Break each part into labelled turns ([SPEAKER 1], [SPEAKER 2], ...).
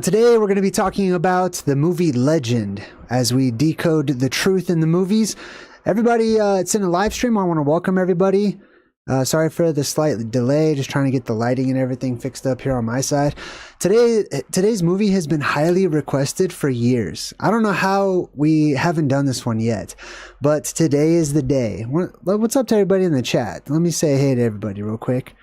[SPEAKER 1] Today we're going to be talking about the movie Legend as we decode the truth in the movies. Everybody, it's in a live stream. I want to welcome everybody. Sorry for the slight delay, just trying to get the lighting and everything fixed up here on my side. Today's movie has been highly requested for years. I don't know how we haven't done this one yet, but today is the day. What's up to everybody in the chat? Let me say hey to everybody real quick.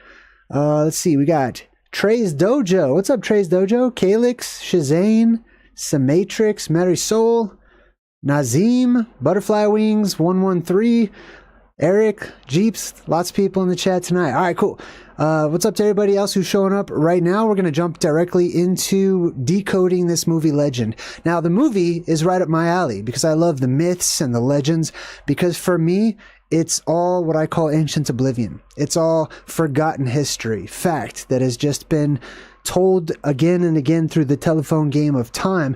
[SPEAKER 1] Let's see, we got Trey's Dojo. What's up, Trey's Dojo? Calix, Shazane, Symmetrix, Marisol, Nazim, Butterfly Wings, 113, Eric, Jeeps, lots of people in the chat tonight. All right, cool. What's up to everybody else who's showing up right now? We're going to jump directly into decoding this movie Legend. Now, the movie is right up my alley because I love the myths and the legends, because for me, it's all what I call ancient oblivion. It's all forgotten history, fact that has just been told again and again through the telephone game of time,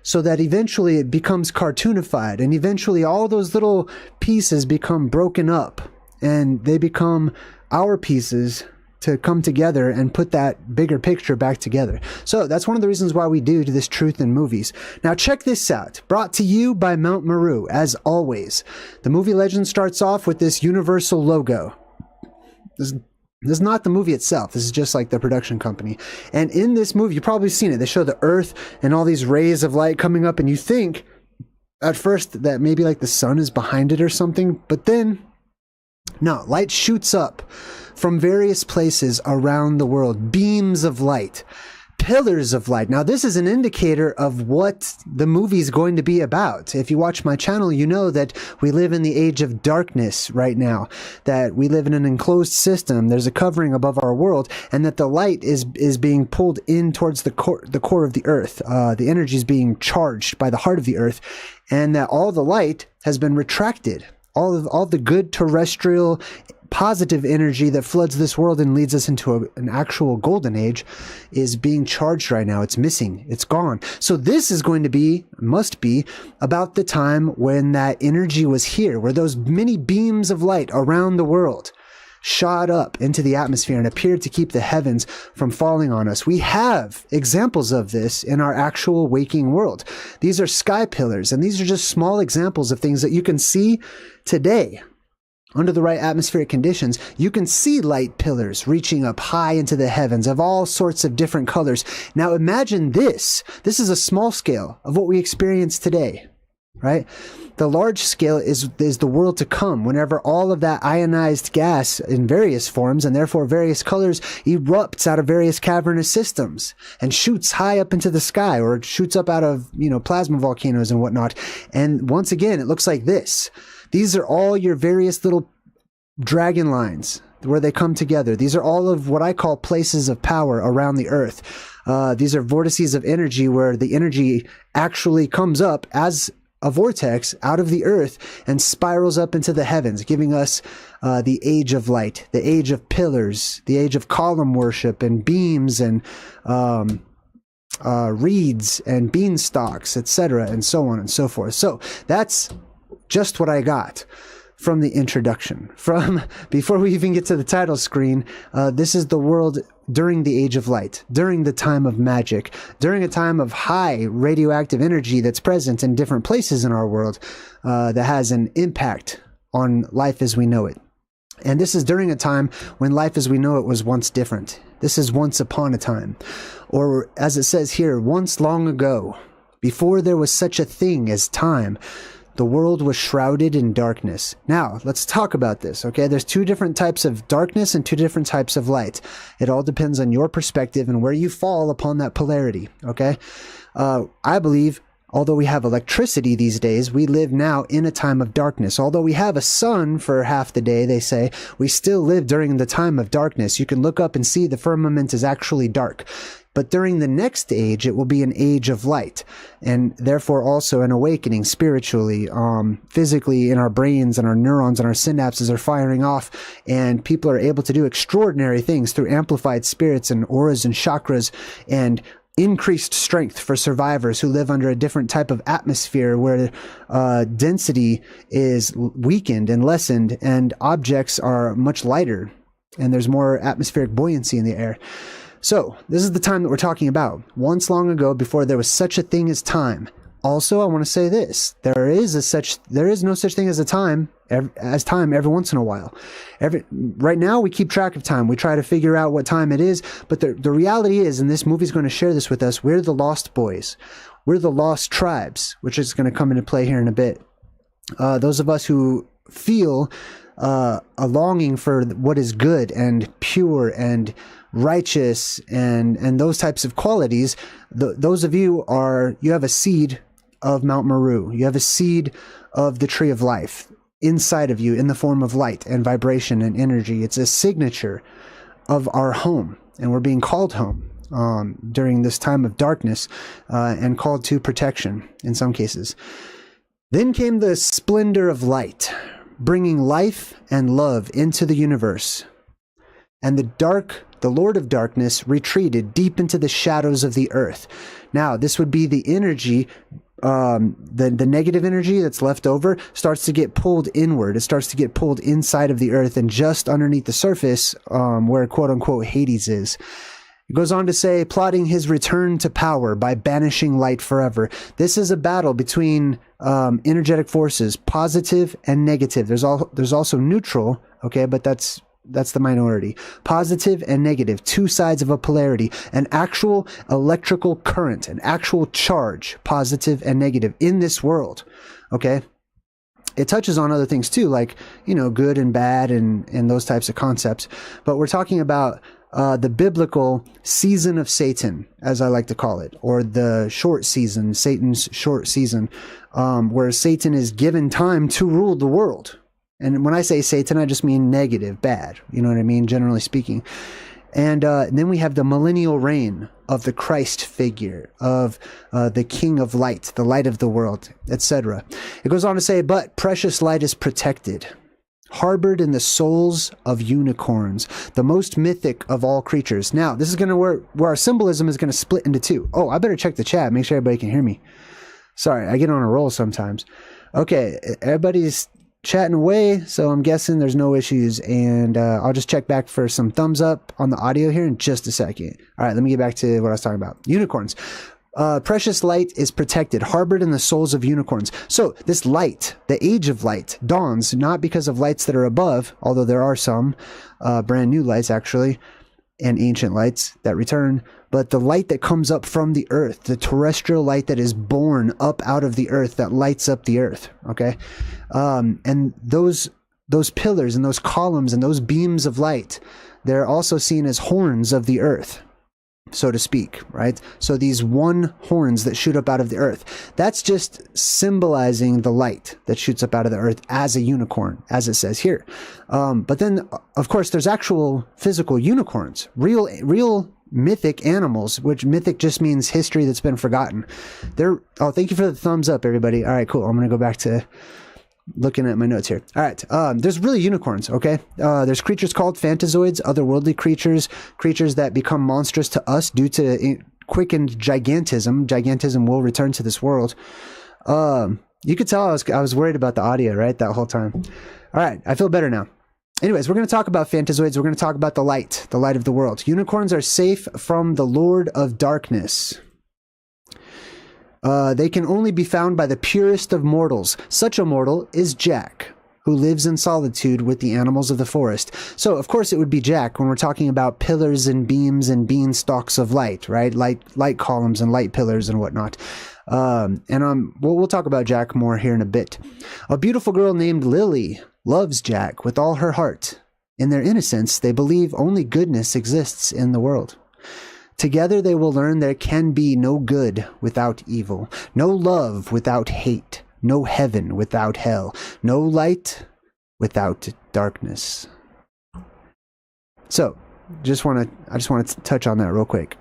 [SPEAKER 1] so that eventually it becomes cartoonified, and eventually all those little pieces become broken up and they become our pieces to come together and put that bigger picture back together. So that's one of the reasons why we do this truth in movies. Now check this out, brought to you by Mount Maru, as always. The movie Legend starts off with this universal logo. This is not the movie itself. This is just like the production company. And in this movie, you've probably seen it. They show the earth and all these rays of light coming up, and you think at first that maybe like the sun is behind it or something, but then no, light shoots up from various places around the world. Beams of light, pillars of light. Now, this is an indicator of what the movie is going to be about. If you watch my channel, you know that we live in the age of darkness right now, that we live in an enclosed system. There's a covering above our world, and that the light is being pulled in towards the core of the earth. The energy is being charged by the heart of the earth, and that all the light has been retracted. All the good terrestrial positive energy that floods this world and leads us into an actual golden age is being charged right now. It's missing. It's gone. So this is going to be, must be, about the time when that energy was here, where those many beams of light around the world shot up into the atmosphere and appeared to keep the heavens from falling on us. We have examples of this in our actual waking world. These are sky pillars, and these are just small examples of things that you can see today. Under the right atmospheric conditions, you can see light pillars reaching up high into the heavens of all sorts of different colors. Now imagine this. This is a small scale of what we experience today, right? The large scale is the world to come, whenever all of that ionized gas in various forms and therefore various colors erupts out of various cavernous systems and shoots high up into the sky, or shoots up out of, plasma volcanoes and whatnot. And once again, it looks like this. These are all your various little dragon lines where they come together. These are all of what I call places of power around the earth. These are vortices of energy where the energy actually comes up as a vortex out of the earth and spirals up into the heavens, giving us the age of light, the age of pillars, the age of column worship and beams and reeds and beanstalks, etc., and so on and so forth. So that's just what I got from the introduction. Before we even get to the title screen, this is the world during the age of light, during the time of magic, during a time of high radioactive energy that's present in different places in our world, that has an impact on life as we know it. And this is during a time when life as we know it was once different. This is once upon a time. Or as it says here, once long ago, before there was such a thing as time, the world was shrouded in darkness. Now, let's talk about this, okay? There's two different types of darkness and two different types of light. It all depends on your perspective and where you fall upon that polarity, okay? I believe, although we have electricity these days, we live now in a time of darkness. Although we have a sun for half the day, they say, we still live during the time of darkness. You can look up and see the firmament is actually dark. But during the next age, it will be an age of light, and therefore also an awakening spiritually, physically in our brains, and our neurons and our synapses are firing off, and people are able to do extraordinary things through amplified spirits and auras and chakras and increased strength for survivors who live under a different type of atmosphere where density is weakened and lessened and objects are much lighter and there's more atmospheric buoyancy in the air. So this is the time that we're talking about. Once long ago, before there was such a thing as time. Also, I want to say this: there is no such thing as a time every once in a while. Right now, we keep track of time. We try to figure out what time it is. But the reality is, and this movie's going to share this with us, we're the lost boys. We're the lost tribes, which is going to come into play here in a bit. Those of us who feel a longing for what is good and pure and righteous and those types of qualities. Those of you have a seed of Mount Maru. You have a seed of the tree of life inside of you in the form of light and vibration and energy. It's a signature of our home, and we're being called home during this time of darkness and called to protection in some cases. Then came the splendor of light, bringing life and love into the universe. And the Lord of Darkness retreated deep into the shadows of the earth. Now, this would be the energy, the negative energy that's left over starts to get pulled inward. It starts to get pulled inside of the earth and just underneath the surface, where quote unquote Hades is. It goes on to say, plotting his return to power by banishing light forever. This is a battle between energetic forces, positive and negative. There's also neutral, okay, but that's the minority. Positive and negative, two sides of a polarity, an actual electrical current, an actual charge, positive and negative in this world, okay? It touches on other things too, like, good and bad and those types of concepts. But we're talking about the biblical season of Satan, as I like to call it, or the short season, Satan's short season, where Satan is given time to rule the world. And when I say Satan, I just mean negative, bad. You know what I mean, generally speaking. And then we have the millennial reign of the Christ figure, of the King of Light, the light of the world, etc. It goes on to say, but precious light is protected, harbored in the souls of unicorns, the most mythic of all creatures. Now, this is going to where our symbolism is going to split into two. Oh, I better check the chat, make sure everybody can hear me. Sorry, I get on a roll sometimes. Okay, everybody's chatting away, so I'm guessing there's no issues, and I'll just check back for some thumbs up on the audio here in just a second. All right, let me get back to what I was talking about. Unicorns. Precious light is protected, harbored in the souls of unicorns. So this light, the age of light, dawns not because of lights that are above, although there are some brand new lights actually, and ancient lights that return, but the light that comes up from the earth, the terrestrial light that is born up out of the earth, that lights up the earth, okay? And those pillars and those columns and those beams of light, they're also seen as horns of the earth, so to speak, right? So these one horns that shoot up out of the earth, that's just symbolizing the light that shoots up out of the earth as a unicorn, as it says here. But then, of course, there's actual physical unicorns, real mythic animals, which mythic just means history that's been forgotten. Thank you for the thumbs up, everybody. All right, cool. I'm going to go back to looking at my notes here. All right. There's really unicorns, okay? There's creatures called phantazoids, otherworldly creatures that become monstrous to us due to quickened gigantism. Gigantism will return to this world. You could tell I was worried about the audio, right? That whole time. All right. I feel better now. Anyways, we're going to talk about phantazoids. We're going to talk about the light of the world. Unicorns are safe from the Lord of Darkness. They can only be found by the purest of mortals. Such a mortal is Jack, who lives in solitude with the animals of the forest. So, of course, it would be Jack when we're talking about pillars and beams and beanstalks of light, right? Light columns and light pillars and whatnot. We'll talk about Jack more here in a bit. A beautiful girl named Lily loves Jack with all her heart. In their innocence, they believe only goodness exists in the world. Together they will learn there can be no good without evil, no love without hate, no heaven without hell, no light without darkness. So, I just want to touch on that real quick.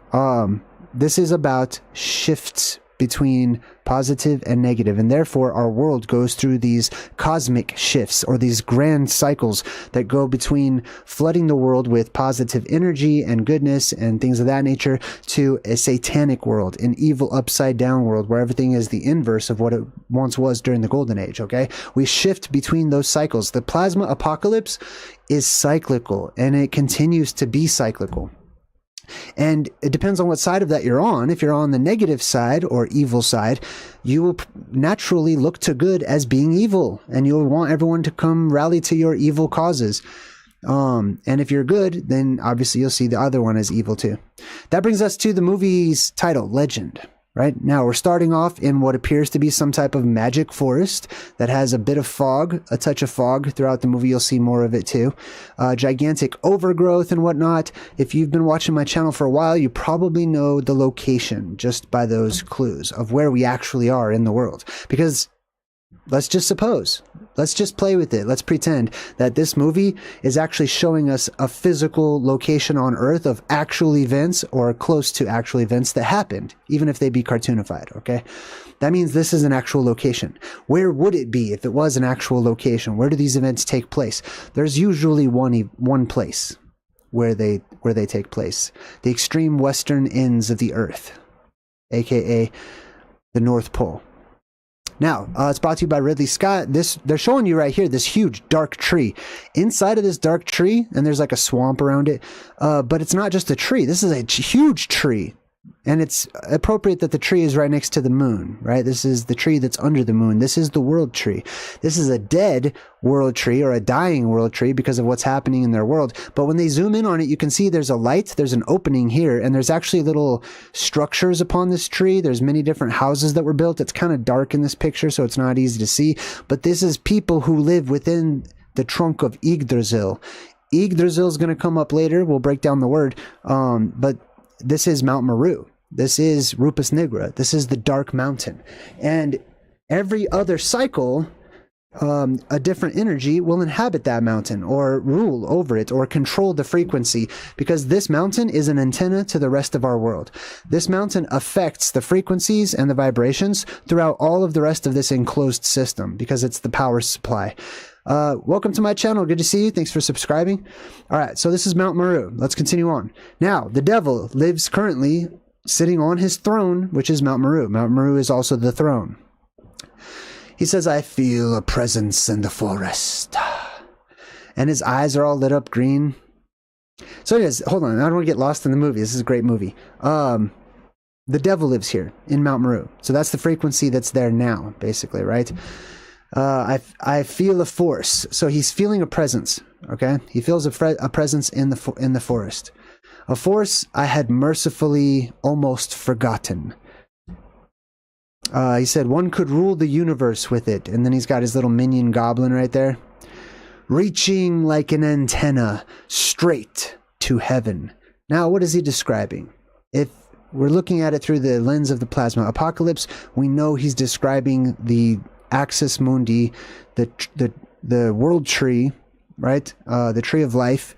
[SPEAKER 1] This is about shifts between positive and negative, and therefore our world goes through these cosmic shifts, or these grand cycles that go between flooding the world with positive energy and goodness and things of that nature to a satanic world, an evil upside down world where everything is the inverse of what it once was during the golden age. Okay, we shift between those cycles. The plasma apocalypse is cyclical, and it continues to be cyclical. And it depends on what side of that you're on. If you're on the negative side or evil side, you will naturally look to good as being evil, and you'll want everyone to come rally to your evil causes. And if you're good, then obviously you'll see the other one as evil too. That brings us to the movie's title, Legend. Right now, we're starting off in what appears to be some type of magic forest that has a bit of fog, a touch of fog throughout the movie. You'll see more of it too. Gigantic overgrowth and whatnot. If you've been watching my channel for a while, you probably know the location just by those clues of where we actually are in the world. Because let's just suppose, let's just play with it. Let's pretend that this movie is actually showing us a physical location on Earth of actual events or close to actual events that happened, even if they be cartoonified, okay? That means this is an actual location. Where would it be if it was an actual location? Where do these events take place? There's usually one place where they take place. The extreme western ends of the Earth, aka the North Pole. Now, it's brought to you by Ridley Scott. They're showing you right here this huge dark tree. Inside of this dark tree, and there's like a swamp around it, but it's not just a tree. This is a huge tree, and it's appropriate that the tree is right next to the moon, right? This is the tree that's under the moon. This is the world tree. This is a dead world tree or a dying world tree because of what's happening in their world. But when they zoom in on it, you can see there's a light, there's an opening here, and there's actually little structures upon this tree. There's many different houses that were built. It's kind of dark in this picture, so it's not easy to see. But this is people who live within the trunk of Yggdrasil. Yggdrasil is going to come up later. We'll break down the word. But this is Mount Maru. This is Rupus Nigra. This is the Dark Mountain. And every other cycle, a different energy will inhabit that mountain or rule over it or control the frequency, because this mountain is an antenna to the rest of our world. This mountain affects the frequencies and the vibrations throughout all of the rest of this enclosed system because it's the power supply. Welcome to my channel. Good to see you. Thanks for subscribing. All right, so this is Mount Maru. Let's continue on. Now, the devil lives currently sitting on his throne, which is Mount Maru. Mount Maru is also the throne. He says, I feel a presence in the forest. And his eyes are all lit up green. So anyways, hold on. I don't want to get lost in the movie. This is a great movie. The devil lives here in Mount Maru. So that's the frequency that's there now, basically, right? I feel a force. So he's feeling a presence, okay? He feels a presence in the forest. A force I had mercifully almost forgotten. He said one could rule the universe with it. And then he's got his little minion goblin right there. Reaching like an antenna straight to heaven. Now, what is he describing? If we're looking at it through the lens of the plasma apocalypse, we know he's describing the axis mundi, the world tree, right? The tree of life,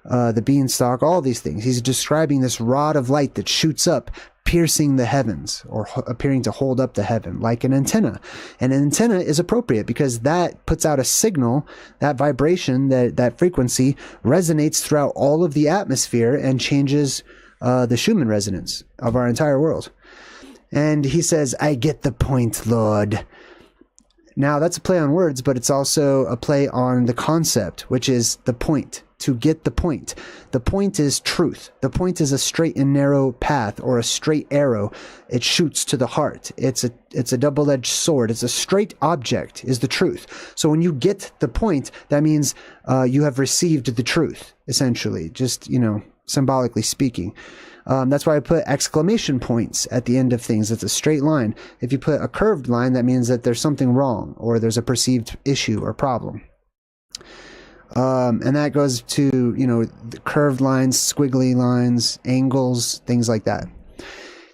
[SPEAKER 1] the beanstalk, all these things. He's describing this rod of light that shoots up, piercing the heavens, or appearing to hold up the heaven like an antenna. And an antenna is appropriate because that puts out a signal. That vibration, that frequency resonates throughout all of the atmosphere and changes the Schumann resonance of our entire world. And he says, I get the point, Lord. Now, that's a play on words, but it's also a play on the concept, which is the point. To get the point. The point is truth. The point is a straight and narrow path, or a straight arrow. It shoots to the heart. It's a double-edged sword. It's a straight object is the truth. So when you get the point, that means you have received the truth, essentially, just, symbolically speaking. That's why I put exclamation points at the end of things. It's a straight line. If you put a curved line, that means that there's something wrong or there's a perceived issue or problem. And that goes to, the curved lines, squiggly lines, angles, things like that.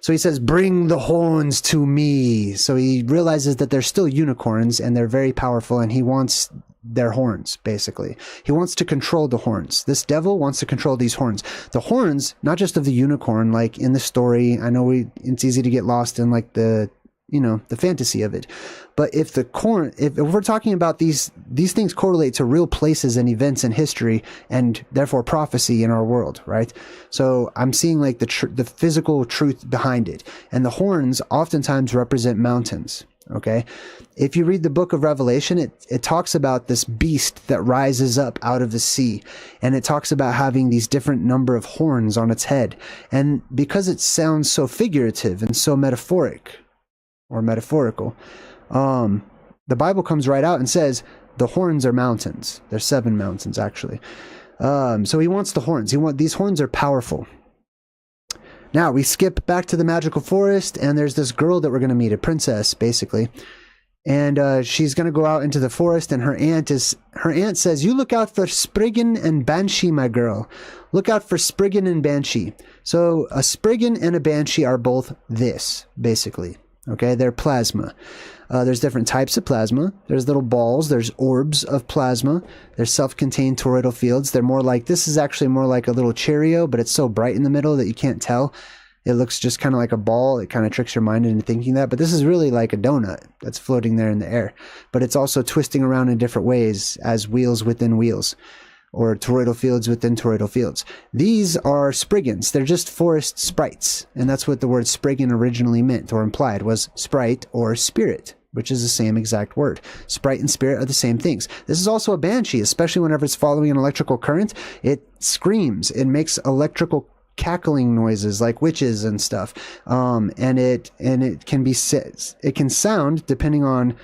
[SPEAKER 1] So he says, bring the horns to me. So he realizes that they're still unicorns and they're very powerful, and he wants their horns, basically. He wants to control the horns. This devil wants to control these horns. The horns, not just of the unicorn, like in the story. I know it's easy to get lost in like the fantasy of it. But if we're talking about these things correlate to real places and events in history and therefore prophecy in our world, right? So I'm seeing like the physical truth behind it. And the horns oftentimes represent mountains. Okay. If you read the book of Revelation, it talks about this beast that rises up out of the sea. And it talks about having these different number of horns on its head. And because it sounds so figurative and so metaphoric or metaphorical, the Bible comes right out and says the horns are mountains. There's 7 mountains, actually. So he wants the horns. These horns are powerful. Now we skip back to the magical forest, and there's this girl that we're going to meet, a princess, basically. And she's going to go out into the forest, and her aunt says, "You look out for Spriggan and Banshee, my girl. Look out for Spriggan and Banshee." So a Spriggan and a Banshee are both this, basically. Okay, they're plasma. There's different types of plasma. There's little balls. There's orbs of plasma. There's self-contained toroidal fields. They're more like, this is actually more like a little Cheerio, but it's so bright in the middle that you can't tell. It looks just kind of like a ball. It kind of tricks your mind into thinking that. But this is really like a donut that's floating there in the air. But it's also twisting around in different ways as wheels within wheels, or toroidal fields within toroidal fields. These are Spriggans. They're just forest sprites. And that's what the word Spriggan originally meant or implied, was sprite or spirit, which is the same exact word. Sprite and spirit are the same things. This is also a Banshee, especially whenever it's following an electrical current. It screams. It makes electrical cackling noises like witches and stuff. And it can be, it can sound, depending on,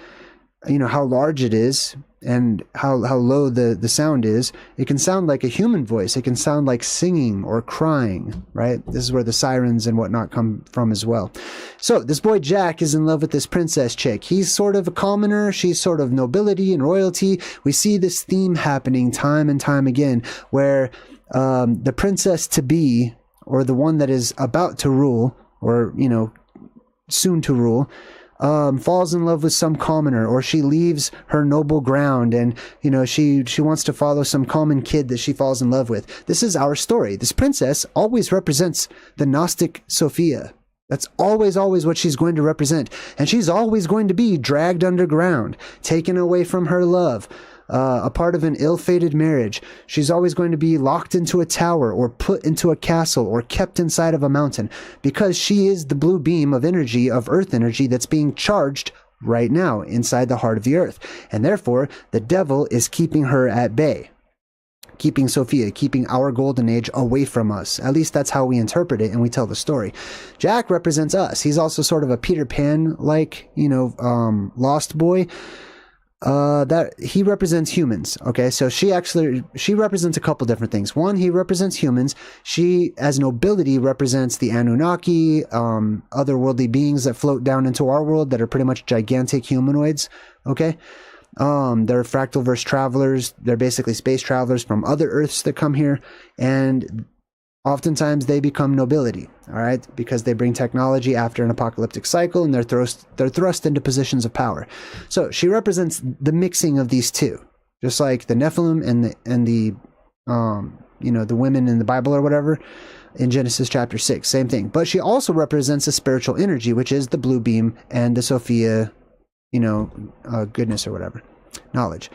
[SPEAKER 1] how large it is and how low the sound is, it can sound like a human voice. It can sound like singing or crying, right? This is where the sirens and whatnot come from as well. So this boy Jack is in love with this princess chick. He's sort of a commoner. She's sort of nobility and royalty. We see this theme happening time and time again, where the princess to be, or the one that is about to rule, or, soon to rule, falls in love with some commoner, or she leaves her noble ground and, she wants to follow some common kid that she falls in love with. This is our story. This princess always represents the Gnostic Sophia. That's always what she's going to represent. And she's always going to be dragged underground, taken away from her love, a part of an ill-fated marriage. She's always going to be locked into a tower or put into a castle or kept inside of a mountain, because she is the blue beam of energy, of earth energy, that's being charged right now inside the heart of the earth. And therefore, the devil is keeping her at bay, keeping Sophia, keeping our golden age away from us. At least that's how we interpret it and we tell the story. Jack represents us. He's also sort of a Peter Pan-like, lost boy. That he represents humans. Okay, so she represents a couple different things. One, he represents humans. She, as nobility, represents the Anunnaki, otherworldly beings that float down into our world that are pretty much gigantic humanoids. Okay, they're fractalverse travelers. They're basically space travelers from other Earths that come here, and oftentimes they become nobility, all right, because they bring technology after an apocalyptic cycle, and they're thrust into positions of power. So she represents the mixing of these two, just like the Nephilim and the the women in the Bible or whatever in Genesis chapter 6, same thing. But she also represents a spiritual energy, which is the blue beam and the Sophia, goodness or whatever, knowledge.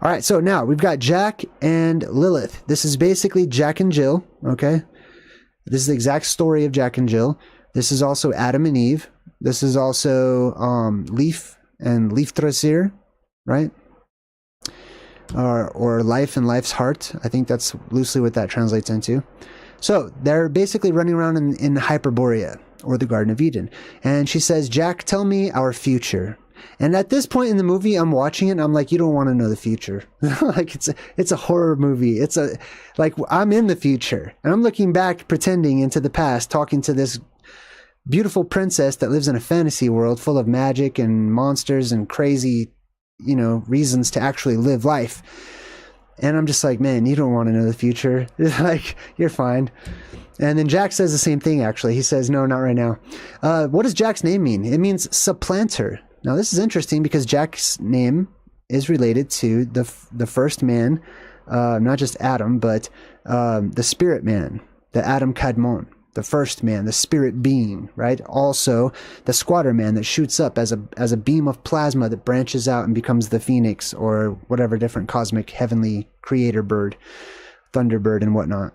[SPEAKER 1] All right, so now we've got Jack and Lilith. This is basically Jack and Jill, okay? This is the exact story of Jack and Jill. This is also Adam and Eve. This is also Leaf and Leiftrasir, right? Or Life and Life's Heart. I think that's loosely what that translates into. So they're basically running around in Hyperborea, or the Garden of Eden. And she says, "Jack, tell me our future." And at this point in the movie, I'm watching it and I'm like, you don't want to know the future. Like it's a horror movie. I'm in the future and I'm looking back, pretending into the past, talking to this beautiful princess that lives in a fantasy world full of magic and monsters and crazy, reasons to actually live life. And I'm just like, man, you don't want to know the future. Like, you're fine. And then Jack says the same thing, actually. He says, no, not right now. What does Jack's name mean? It means supplanter. Now, this is interesting because Jack's name is related to the first man, not just Adam, but the spirit man, the Adam Kadmon, the first man, the spirit being, right? Also, the squatter man that shoots up as a beam of plasma that branches out and becomes the phoenix or whatever different cosmic heavenly creator bird, thunderbird and whatnot.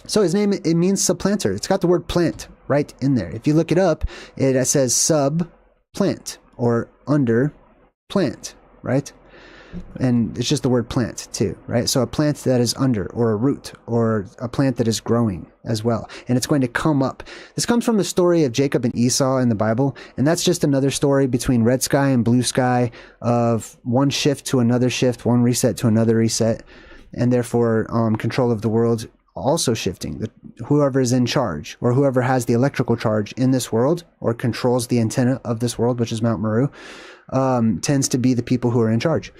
[SPEAKER 1] So his name, it means supplanter. It's got the word plant right in there. If you look it up, it says sub plant, or under plant, right? And it's just the word plant too, right? So a plant that is under, or a root, or a plant that is growing as well. And it's going to come up. This comes from the story of Jacob and Esau in the Bible. And that's just another story between red sky and blue sky, of one shift to another shift, one reset to another reset. And therefore, control of the world also shifting. Whoever is in charge, or whoever has the electrical charge in this world, or controls the antenna of this world, which is Mount Maru, tends to be the people who are in charge.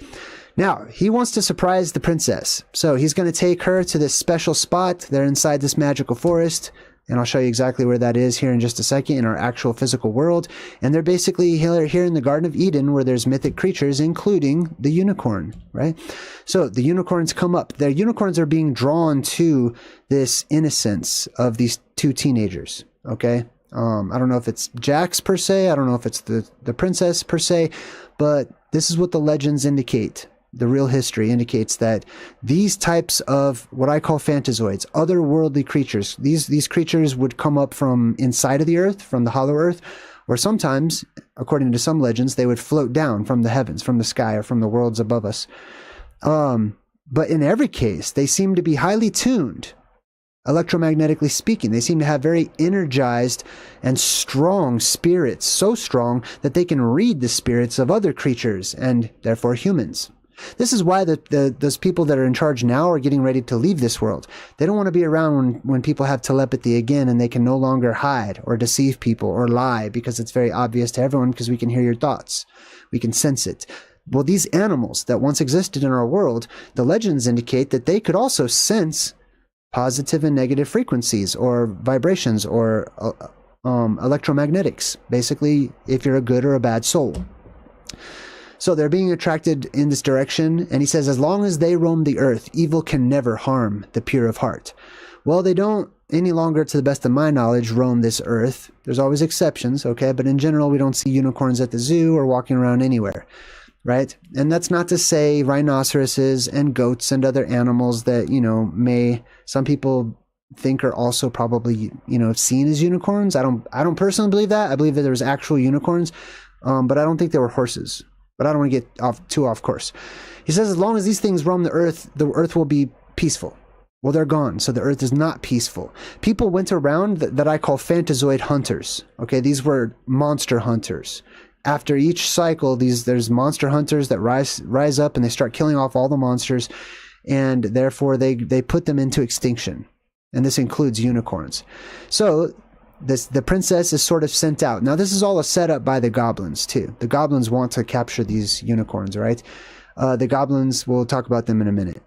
[SPEAKER 1] Now, he wants to surprise the princess. So he's going to take her to this special spot. They're inside this magical forest. And I'll show you exactly where that is here in just a second in our actual physical world. And they're basically here in the Garden of Eden, where there's mythic creatures, including the unicorn, right? So the unicorns come up. The unicorns are being drawn to this innocence of these two teenagers, okay? I don't know if it's Jax per se. I don't know if it's the princess per se, but this is what the legends indicate. The real history indicates that these types of what I call phantazoids, otherworldly creatures, these creatures would come up from inside of the earth, from the hollow earth, or sometimes, according to some legends, they would float down from the heavens, from the sky, or from the worlds above us. But in every case, they seem to be highly tuned, electromagnetically speaking. They seem to have very energized and strong spirits, so strong that they can read the spirits of other creatures, and therefore humans. This is why those people that are in charge now are getting ready to leave this world. They don't want to be around when people have telepathy again and they can no longer hide or deceive people or lie, because it's very obvious to everyone, because we can hear your thoughts. We can sense it. Well, these animals that once existed in our world, the legends indicate that they could also sense positive and negative frequencies or vibrations or electromagnetics. Basically, if you're a good or a bad soul. So they're being attracted in this direction, and he says, as long as they roam the earth, evil can never harm the pure of heart. Well, they don't any longer, to the best of my knowledge, roam this earth. There's always exceptions, okay? But in general, we don't see unicorns at the zoo or walking around anywhere, right? And that's not to say rhinoceroses and goats and other animals that, some people think are also probably, seen as unicorns. I don't personally believe that. I believe that there's actual unicorns, but I don't think they were horses. But I don't want to get too off course. He says, as long as these things roam the earth will be peaceful. Well, they're gone, so the earth is not peaceful. People went around that I call phantazoid hunters. Okay, these were monster hunters. After each cycle, there's monster hunters that rise up and they start killing off all the monsters, and therefore they put them into extinction. And this includes unicorns. So the princess is sort of sent out. Now, this is all a setup by the goblins, too. The goblins want to capture these unicorns, right? The goblins, we'll talk about them in a minute.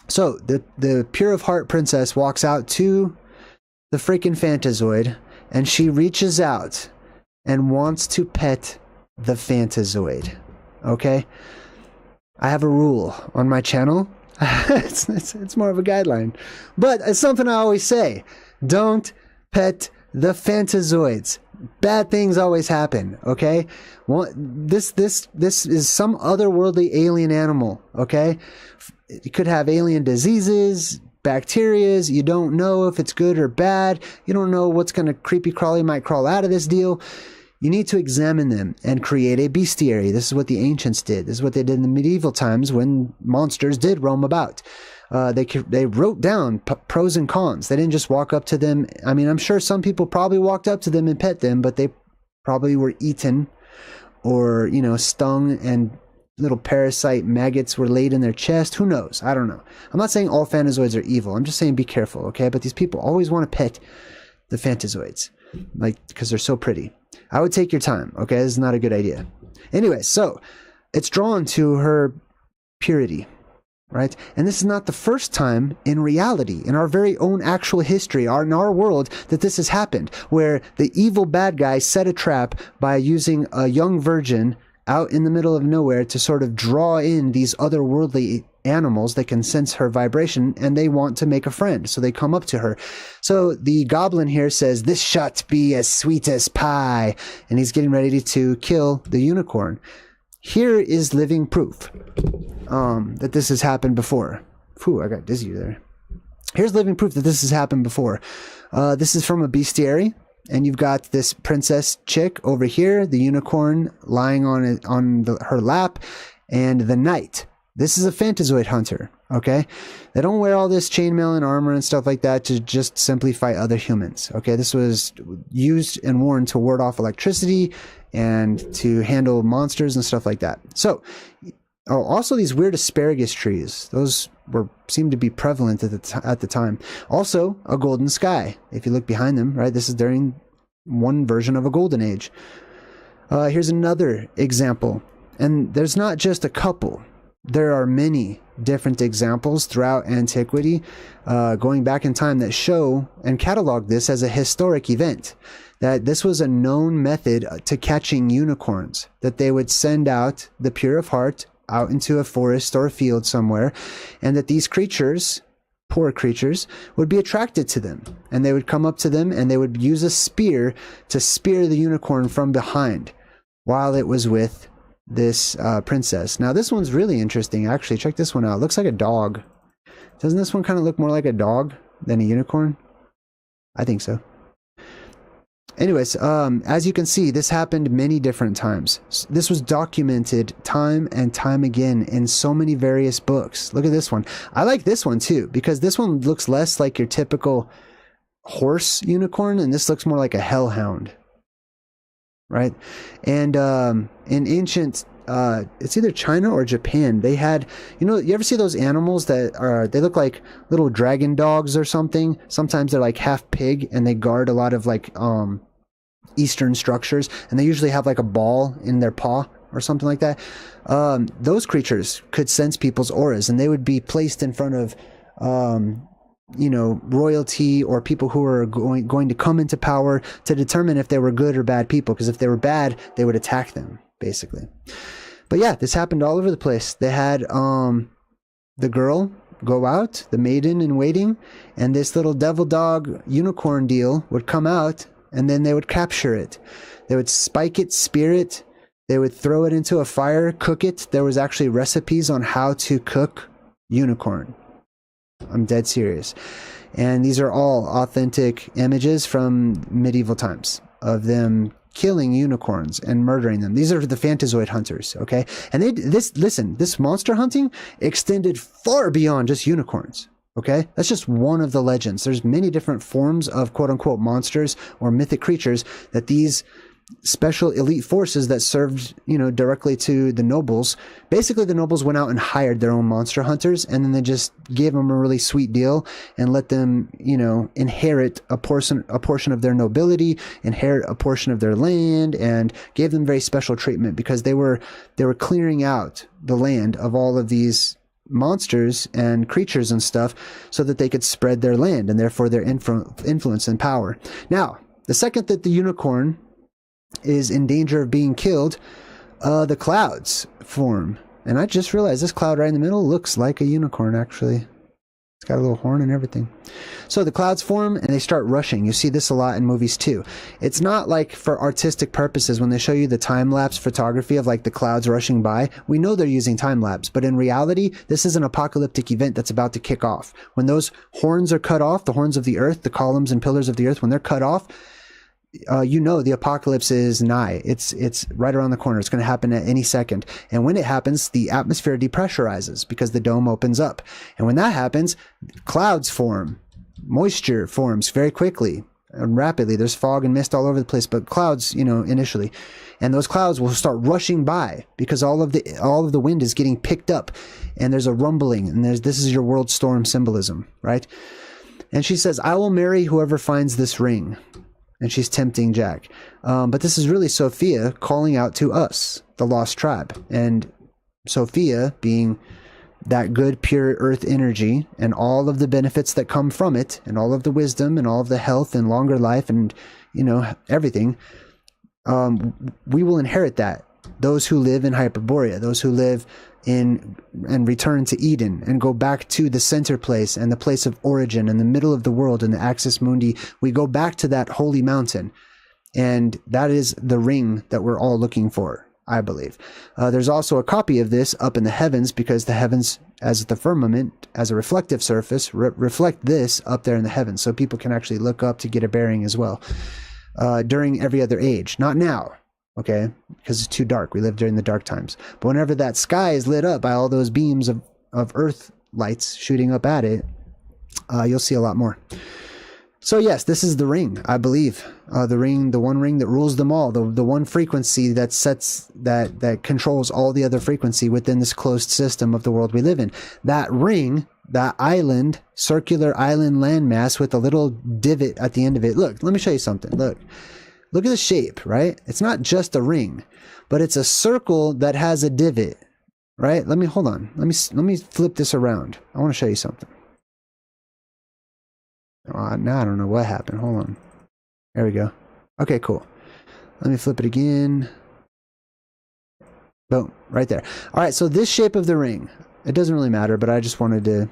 [SPEAKER 1] So, the pure of heart princess walks out to the freaking phantazoid, and she reaches out and wants to pet the phantazoid, okay? I have a rule on my channel. it's more of a guideline. But it's something I always say. Don't pet the phantazoids. Bad things always happen, okay? This is some otherworldly alien animal, okay? It could have alien diseases, bacterias. You don't know if it's good or bad. You don't know what's going to creepy crawly might crawl out of this deal. You need to examine them and create a bestiary. This is what the ancients did. This is what they did in the medieval times when monsters did roam about. They wrote down pros and cons. They didn't just walk up to them. I mean, I'm sure some people probably walked up to them and pet them, but they probably were eaten or, stung, and little parasite maggots were laid in their chest. Who knows? I don't know. I'm not saying all phantazoids are evil. I'm just saying be careful, okay? But these people always want to pet the phantazoids, because they're so pretty. I would take your time, okay? This is not a good idea. Anyway, so it's drawn to her purity, right? And this is not the first time in reality, in our very own actual history, in our world, that this has happened, where the evil bad guy set a trap by using a young virgin out in the middle of nowhere to sort of draw in these otherworldly animals that can sense her vibration, and they want to make a friend, so they come up to her. So the goblin here says, "This shall be as sweet as pie," and he's getting ready to kill the unicorn. Here is living proof that this has happened before. Phew, I got dizzy there. Here's living proof that this has happened before. This is from a bestiary. and you've got this princess chick over here, the unicorn lying on her lap, and the knight. This is a Phantazoid hunter, okay? They don't wear all this chainmail and armor and stuff like that to just simply fight other humans, okay? This was used and worn to ward off electricity and to handle monsters and stuff like that. So, also these weird asparagus trees. Those seemed to be prevalent at the time. Also, a golden sky. If you look behind them, right? This is during one version of a golden age. Here's another example. And there's not just a couple. There are many different examples throughout antiquity, going back in time, that show and catalog this as a historic event. That this was a known method to catching unicorns. That they would send out the pure of heart out into a forest or a field somewhere, and that these creatures, poor creatures, would be attracted to them. And they would come up to them and they would use a spear to spear the unicorn from behind while it was with this princess. Now this one's really interesting, actually. Check this one out. It looks like a dog. Doesn't this one kind of look more like a dog than a unicorn? I think so. Anyways, as you can see, this happened many different times. This was documented time and time again in so many various books. Look at this one. I like this one too, because this one looks less like your typical horse unicorn, and this looks more like a hellhound. Right? And in ancient, it's either China or Japan, they had, you ever see those animals that they look like little dragon dogs or something? Sometimes they're like half pig and they guard a lot of like Eastern structures, and they usually have like a ball in their paw or something like that. Those creatures could sense people's auras, and they would be placed in front of royalty or people who are going to come into power to determine if they were good or bad people, because if they were bad, they would attack them, basically. But yeah, this happened all over the place. They had the girl go out, the maiden in waiting, and this little devil dog unicorn deal would come out, and then they would capture it. They would spike it, spear it, they would throw it into a fire, cook it. There was actually recipes on how to cook unicorn. I'm dead serious. And these are all authentic images from medieval times of them killing unicorns and murdering them. These are the Phantazoid hunters, okay? And this monster hunting extended far beyond just unicorns, okay? That's just one of the legends. There's many different forms of quote-unquote monsters or mythic creatures that these special elite forces that served, directly to the nobles. Basically, the nobles went out and hired their own monster hunters, and then they just gave them a really sweet deal and let them, inherit a portion of their nobility, inherit a portion of their land, and gave them very special treatment because they were clearing out the land of all of these monsters and creatures and stuff so that they could spread their land and therefore their influence and power. Now, the second that the unicorn is in danger of being killed, the clouds form. And I just realized this cloud right in the middle looks like a unicorn, actually. It's got a little horn and everything. So the clouds form and they start rushing. You see this a lot in movies too. It's not like for artistic purposes when they show you the time-lapse photography of like the clouds rushing by. We know they're using time-lapse, but in reality, this is an apocalyptic event that's about to kick off. When those horns are cut off, the horns of the earth, the columns and pillars of the earth, when they're cut off, the apocalypse is nigh. It's right around the corner. It's going to happen at any second. And when it happens, the atmosphere depressurizes because the dome opens up. And when that happens, clouds form. Moisture forms very quickly and rapidly. There's fog and mist all over the place, but clouds, initially. And those clouds will start rushing by because all of the wind is getting picked up, and there's a rumbling, and this is your world storm symbolism, right? And she says, "I will marry whoever finds this ring." And she's tempting Jack. But this is really Sophia calling out to us, the lost tribe. And Sophia being that good, pure earth energy and all of the benefits that come from it and all of the wisdom and all of the health and longer life and, everything, we will inherit that. Those who live in Hyperborea, those who live in and return to Eden and go back to the center place and the place of origin in the middle of the world in the Axis Mundi, we go back to that holy mountain. And that is the ring that we're all looking for, I believe. There's also a copy of this up in the heavens because the heavens, as the firmament, as a reflective surface, reflect this up there in the heavens. So people can actually look up to get a bearing as well. during every other age. Not now, okay, because it's too dark. We live during the dark times. But whenever that sky is lit up by all those beams of Earth lights shooting up at it, you'll see a lot more. So yes, this is the ring, I believe. The ring, the one ring that rules them all, the one frequency that sets, that controls all the other frequency within this closed system of the world we live in. That ring, that island, circular island landmass with a little divot at the end of it. Look, let me show you something. Look at the shape, right? It's not just a ring, but it's a circle that has a divot, right? Hold on. Let me flip this around. I want to show you something. Now I don't know what happened. Hold on. There we go. Okay, cool. Let me flip it again. Boom, right there. All right, so this shape of the ring, it doesn't really matter, but I just wanted to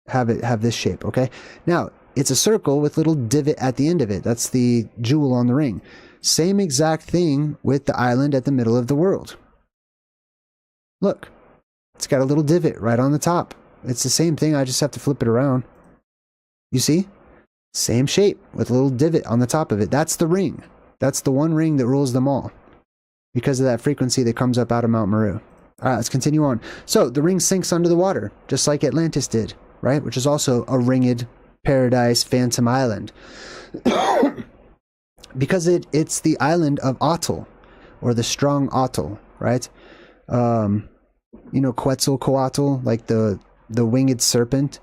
[SPEAKER 1] have it have this shape, okay? Now, it's a circle with little divot at the end of it. That's the jewel on the ring. Same exact thing with the island at the middle of the world. Look, it's got a little divot right on the top. It's the same thing, I just have to flip it around. You see? Same shape with a little divot on the top of it. That's the ring. That's the one ring that rules them all because of that frequency that comes up out of Mount Maru. All right, let's continue on. So the ring sinks under the water, just like Atlantis did, right? Which is also a ringed paradise phantom island. Because it's the island of Atl, or the strong Atl, right? You know, Quetzalcoatl, like the winged serpent.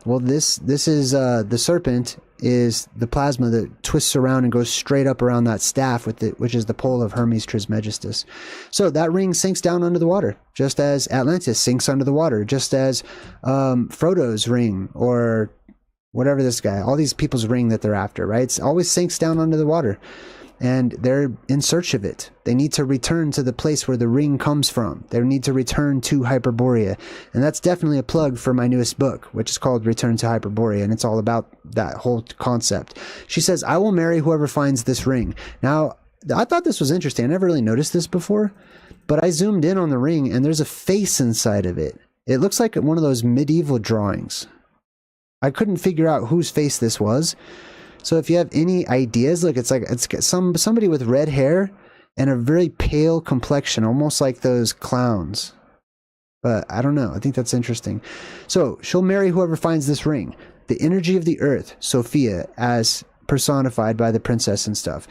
[SPEAKER 1] Well, this is the serpent is the plasma that twists around and goes straight up around that staff with it, which is the pole of Hermes Trismegistus. So that ring sinks down under the water, just as Atlantis sinks under the water, just as Frodo's ring, or whatever this guy, all these people's ring that they're after, right? It always sinks down under the water. And they're in search of it. They need to return to the place where the ring comes from. They need to return to Hyperborea. And that's definitely a plug for my newest book, which is called Return to Hyperborea. And it's all about that whole concept. She says, I will marry whoever finds this ring. Now, I thought this was interesting. I never really noticed this before. But I zoomed in on the ring and there's a face inside of it. It looks like one of those medieval drawings. I couldn't figure out whose face this was. So if you have any ideas, look, it's somebody with red hair and a very pale complexion, almost like those clowns. But I don't know. I think that's interesting. So she'll marry whoever finds this ring. The energy of the earth, Sophia, as personified by the princess and stuff.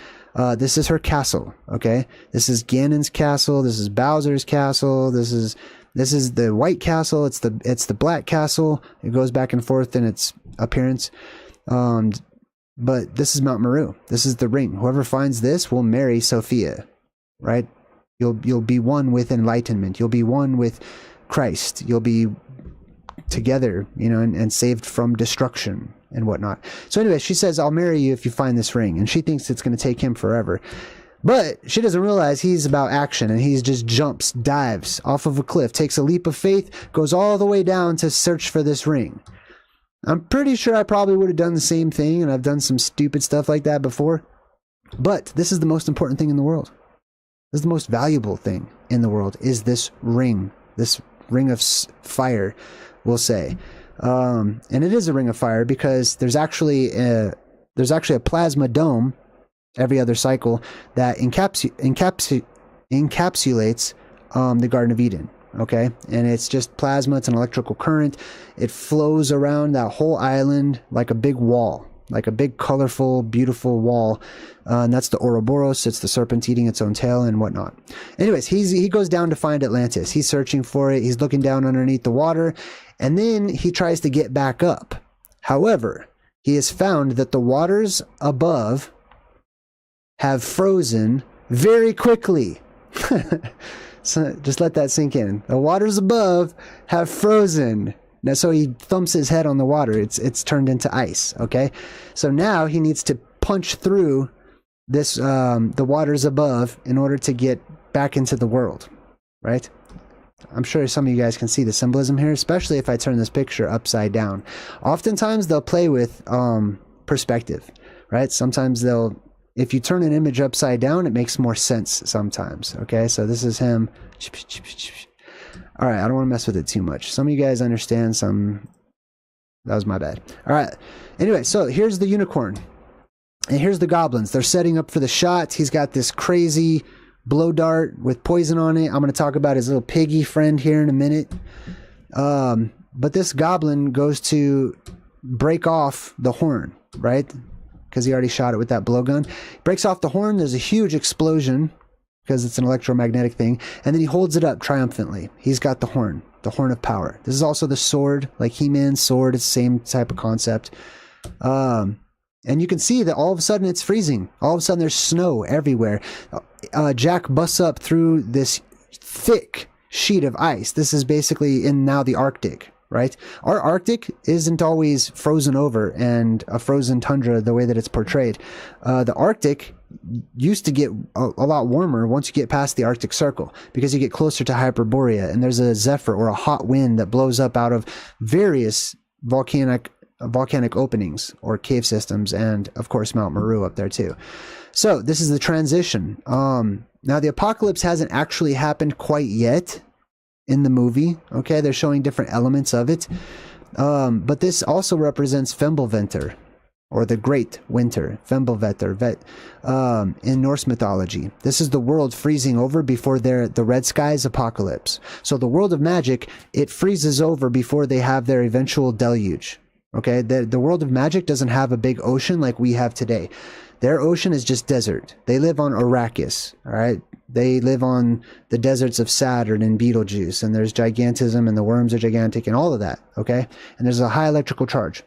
[SPEAKER 1] This is her castle, okay? This is Ganon's castle. This is Bowser's castle. This is the white castle. It's the black castle. It goes back and forth in its appearance. But this is Mount Maru. This is the ring. Whoever finds this will marry Sophia, right? You'll be one with enlightenment. You'll be one with Christ. You'll be together, you know, and saved from destruction and whatnot. So anyway, she says, I'll marry you if you find this ring. And she thinks it's going to take him forever. But she doesn't realize he's about action, and he just jumps, dives off of a cliff, takes a leap of faith, goes all the way down to search for this ring. I'm pretty sure I probably would have done the same thing, and I've done some stupid stuff like that before. But this is the most important thing in the world. This is the most valuable thing in the world, is this ring of fire, we'll say. And it is a ring of fire because there's actually a plasma dome every other cycle that encapsulates the Garden of Eden. Okay, and it's just plasma. It's an electrical current. It flows around that whole island like a big wall, like a big, colorful, beautiful wall. And that's the Ouroboros. It's the serpent eating its own tail and whatnot. Anyways, he goes down to find Atlantis. He's searching for it. He's looking down underneath the water, and then he tries to get back up. However, he has found that the waters above have frozen very quickly. So just let that sink in. The waters above have frozen. Now, so he thumps his head on the water. It's turned into ice. Okay, so now he needs to punch through this the waters above in order to get back into the world. Right? I'm sure some of you guys can see the symbolism here, especially if I turn this picture upside down. Oftentimes they'll play with perspective. Right? Sometimes if you turn an image upside down, it makes more sense sometimes. Okay, so this is him. All right, I don't want to mess with it too much. Some of you guys understand, some... That was my bad. All right. Anyway, so here's the unicorn. And here's the goblins. They're setting up for the shot. He's got this crazy blow dart with poison on it. I'm going to talk about his little piggy friend here in a minute. But this goblin goes to break off the horn, right? Because he already shot it with that blowgun. Breaks off the horn. There's a huge explosion because it's an electromagnetic thing. And then he holds it up triumphantly. He's got the horn of power. This is also the sword, like He-Man's sword. It's the same type of concept. And you can see that all of a sudden it's freezing. All of a sudden there's snow everywhere. Jack busts up through this thick sheet of ice. This is basically in now the Arctic, right? Our Arctic isn't always frozen over and a frozen tundra the way that it's portrayed. The Arctic used to get a lot warmer once you get past the Arctic Circle because you get closer to Hyperborea, and there's a zephyr or a hot wind that blows up out of various volcanic openings or cave systems, and of course Mount Maru up there too. So this is the transition. Now the apocalypse hasn't actually happened quite yet in the movie. Okay, they're showing different elements of it, but this also represents Fimblevetr, or the Great Winter, Fimblevetr, in Norse mythology. This is the world freezing over before the Red Skies apocalypse. So the world of magic, it freezes over before they have their eventual deluge. Okay, the world of magic doesn't have a big ocean like we have today. Their ocean is just desert. They live on Arrakis, all right? They live on the deserts of Saturn and Betelgeuse, and there's gigantism, and the worms are gigantic, and all of that, okay? And there's a high electrical charge.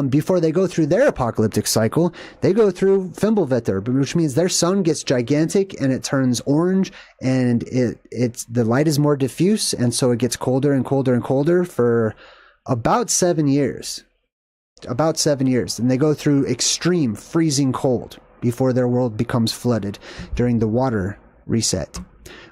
[SPEAKER 1] Before they go through their apocalyptic cycle, they go through Fimblevetr, which means their sun gets gigantic and it turns orange, and the light is more diffuse, and so it gets colder and colder and colder for about 7 years. About 7 years. And they go through extreme freezing cold before their world becomes flooded during the water reset.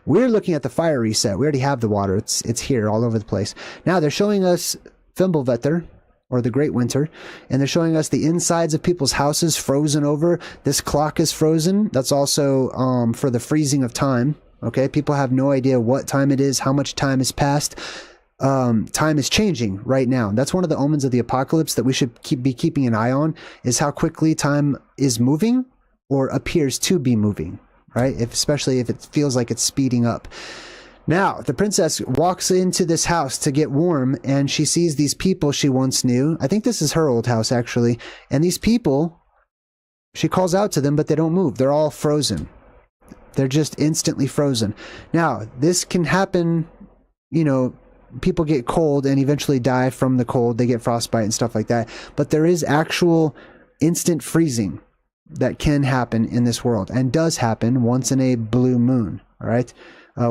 [SPEAKER 1] We're looking at the fire reset. We already have the water. It's here all over the place. Now they're showing us Fimblevetr, or the Great Winter, and they're showing us the insides of people's houses frozen over. This clock is frozen. That's also for the freezing of time. Okay, people have no idea what time it is, how much time has passed. Time is changing right now. That's one of the omens of the apocalypse that we should be keeping an eye on, is how quickly time is moving or appears to be moving, right? Especially if it feels like it's speeding up. Now, the princess walks into this house to get warm, and she sees these people she once knew. I think this is her old house, actually. And these people, she calls out to them, but they don't move. They're all frozen. They're just instantly frozen. Now, this can happen, you know, people get cold and eventually die from the cold. They get frostbite and stuff like that. But there is actual instant freezing that can happen in this world, and does happen once in a blue moon, all right?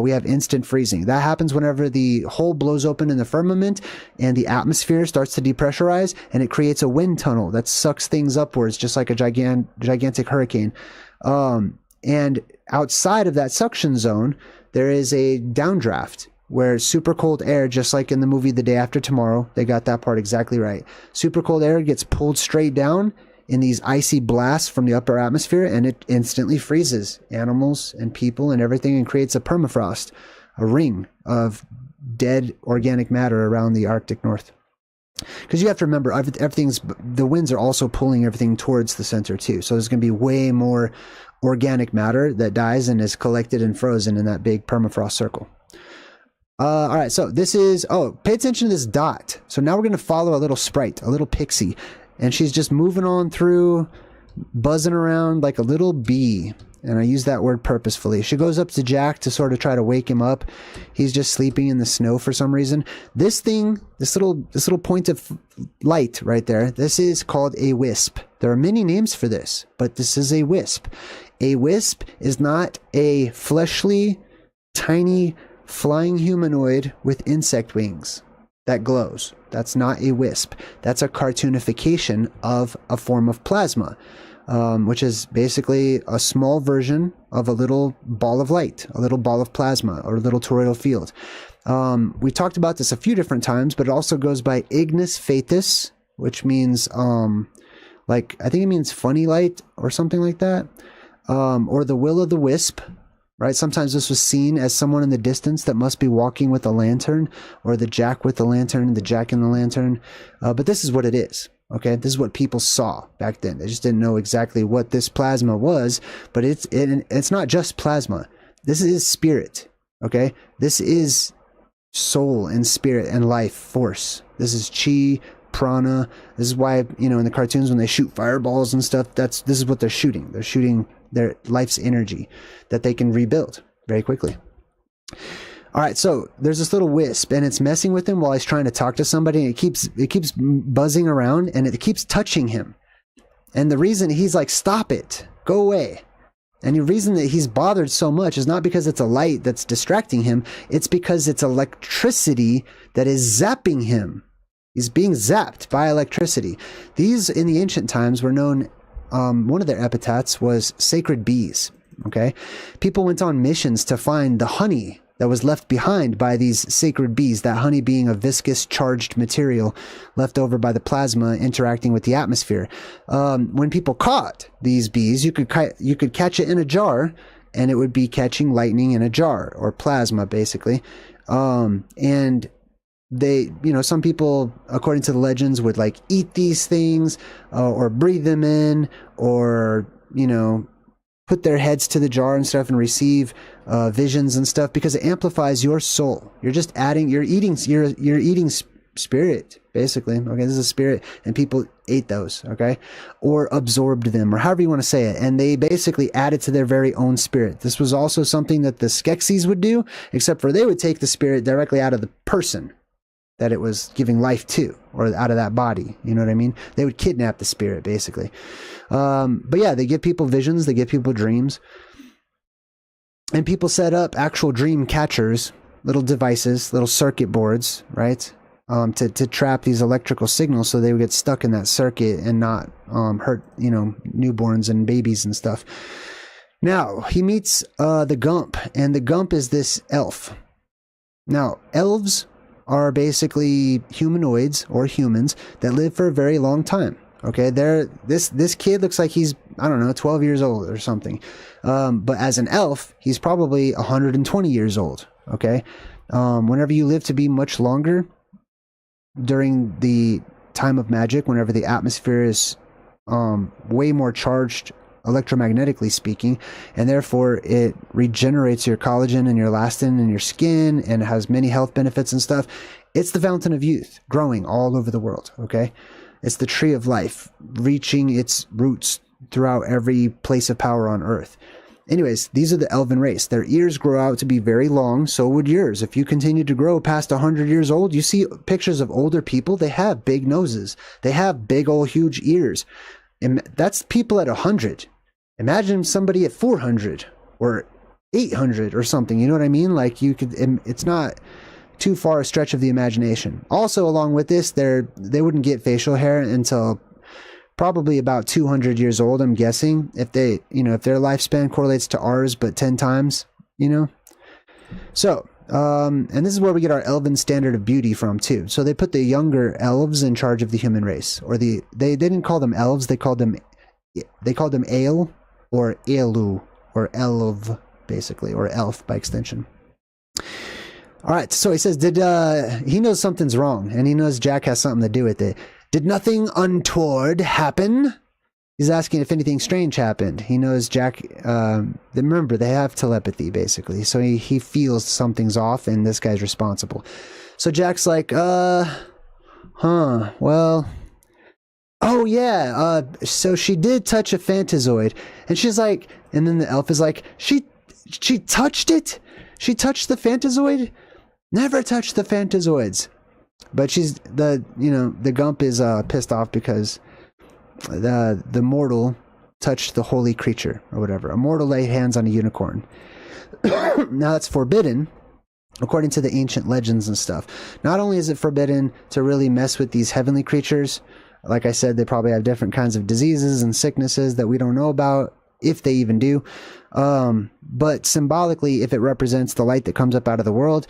[SPEAKER 1] We have instant freezing. That happens whenever the hole blows open in the firmament and the atmosphere starts to depressurize, and it creates a wind tunnel that sucks things upwards, just like a gigantic hurricane. And outside of that suction zone, there is a downdraft where super cold air, just like in the movie The Day After Tomorrow, they got that part exactly right. Super cold air gets pulled straight down in these icy blasts from the upper atmosphere, and it instantly freezes animals and people and everything, and creates a permafrost, a ring of dead organic matter around the Arctic North. Because you have to remember, the winds are also pulling everything towards the center too. So there's going to be way more organic matter that dies and is collected and frozen in that big permafrost circle. All right, so this is, pay attention to this dot. So now we're going to follow a little sprite, a little pixie. And she's just moving on through, buzzing around like a little bee. And I use that word purposefully. She goes up to Jack to sort of try to wake him up. He's just sleeping in the snow for some reason. This thing, this little point of light right there, this is called a wisp. There are many names for this, but this is a wisp. A wisp is not a fleshly, tiny, flying humanoid with insect wings that glows. That's not a wisp. That's a cartoonification of a form of plasma, which is basically a small version of a little ball of light, a little ball of plasma, or a little toroidal field. We talked about this a few different times, but it also goes by ignis fatuus, which means, I think it means funny light or something like that, or the will of the wisp. Right? Sometimes this was seen as someone in the distance that must be walking with a lantern, or the Jack with the lantern, the Jack in the lantern. But this is what it is. Okay, this is what people saw back then. They just didn't know exactly what this plasma was, but it's not just plasma. This is spirit. Okay, this is soul and spirit and life force. This is chi, prana. This is why, you know, in the cartoons when they shoot fireballs and stuff, this is what they're shooting. They're shooting their life's energy that they can rebuild very quickly. All right, so there's this little wisp, and it's messing with him while he's trying to talk to somebody, and it keeps buzzing around, and it keeps touching him. And the reason he's like, stop it, go away. And the reason that he's bothered so much is not because it's a light that's distracting him, it's because it's electricity that is zapping him. He's being zapped by electricity. These, in the ancient times, were known, one of their epithets was sacred bees, okay? People went on missions to find the honey that was left behind by these sacred bees, that honey being a viscous charged material left over by the plasma interacting with the atmosphere. When people caught these bees, you could catch it in a jar, and it would be catching lightning in a jar, or plasma basically. And they, you know, some people, according to the legends, would like eat these things, or breathe them in, or, you know, put their heads to the jar and stuff and receive visions and stuff, because it amplifies your soul. You're just adding, you're eating spirit, basically. Okay, this is a spirit, and people ate those, okay, or absorbed them, or however you want to say it, and they basically added to their very own spirit. This was also something that the Skeksis would do, except for they would take the spirit directly out of the person that it was giving life to, or out of that body. You know what I mean? They would kidnap the spirit, basically. But yeah, they give people visions, they give people dreams. And people set up actual dream catchers, little devices, little circuit boards, right? To trap these electrical signals so they would get stuck in that circuit and not hurt, you know, newborns and babies and stuff. Now, he meets the Gump, and the Gump is this elf. Now, elves are basically humanoids or humans that live for a very long time. Okay, this kid looks like he's, I don't know, 12 years old or something. But as an elf, he's probably 120 years old. Okay, whenever you live to be much longer during the time of magic, whenever the atmosphere is way more charged electromagnetically speaking, and therefore it regenerates your collagen and your elastin and your skin, and has many health benefits and stuff. It's the fountain of youth growing all over the world. Okay, it's the tree of life reaching its roots throughout every place of power on earth. Anyways, these are the elven race. Their ears grow out to be very long. So would yours. If you continue to grow past 100 years old, you see pictures of older people, they have big noses, they have big old huge ears, and that's people at 100. Imagine somebody at 400 or 800 or something. You know what I mean? Like, you could, it's not too far a stretch of the imagination. Also, along with this, they wouldn't get facial hair until probably about 200 years old, I'm guessing, if they, you know, if their lifespan correlates to ours, but 10 times, you know? So, and this is where we get our elven standard of beauty from too. So they put the younger elves in charge of the human race, or they didn't call them elves, they called them ale, or elu, or elv, basically, or elf by extension. All right, so he says, he knows something's wrong, and he knows Jack has something to do with it. Did nothing untoward happen? He's asking if anything strange happened. He knows Jack, remember, they have telepathy, basically, so he feels something's off, and this guy's responsible. So Jack's like, well... Oh yeah, so she did touch a phantazoid, and she's like, and then the elf is like, she touched it? She touched the phantazoid? Never touched the phantazoids. But the Gump is pissed off because the mortal touched the holy creature, or whatever. A mortal laid hands on a unicorn. Now that's forbidden, according to the ancient legends and stuff. Not only is it forbidden to really mess with these heavenly creatures, like I said, they probably have different kinds of diseases and sicknesses that we don't know about, if they even do. But symbolically, if it represents the light that comes up out of the world,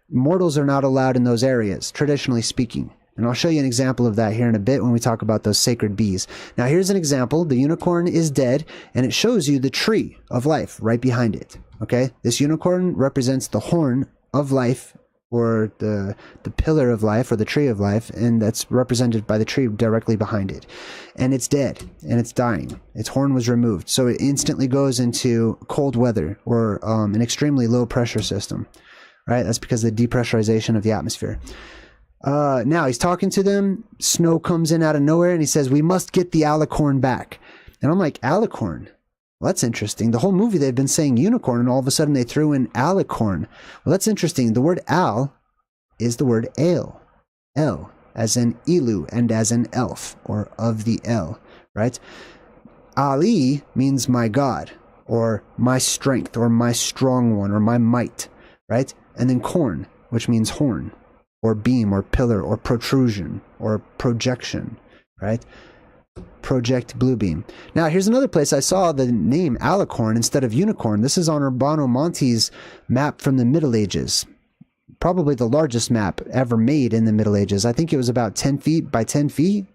[SPEAKER 1] mortals are not allowed in those areas, traditionally speaking. And I'll show you an example of that here in a bit when we talk about those sacred bees. Now here's an example. The unicorn is dead, and it shows you the tree of life right behind it. Okay? This unicorn represents the horn of life or the pillar of life, or the tree of life, and that's represented by the tree directly behind it. And it's dead, and it's dying. Its horn was removed, so it instantly goes into cold weather, or an extremely low pressure system, right? That's because of the depressurization of the atmosphere. Now he's talking to them. Snow comes in out of nowhere, and he says, "We must get the Alicorn back." And I'm like, Alicorn? Well, that's interesting. The whole movie they've been saying unicorn, and all of a sudden they threw in Alicorn. Well, that's interesting. The word al is the word el. El, as in Elu, and as in elf, or of the El, right? Ali means my God, or my strength, or my strong one, or my might, right? And then corn, which means horn, or beam, or pillar, or protrusion, or projection, right? Project Bluebeam. Now, here's another place I saw the name Alicorn instead of unicorn. This is on Urbano Monti's map from the Middle Ages. Probably the largest map ever made in the Middle Ages. I think it was about 10 feet by 10 feet,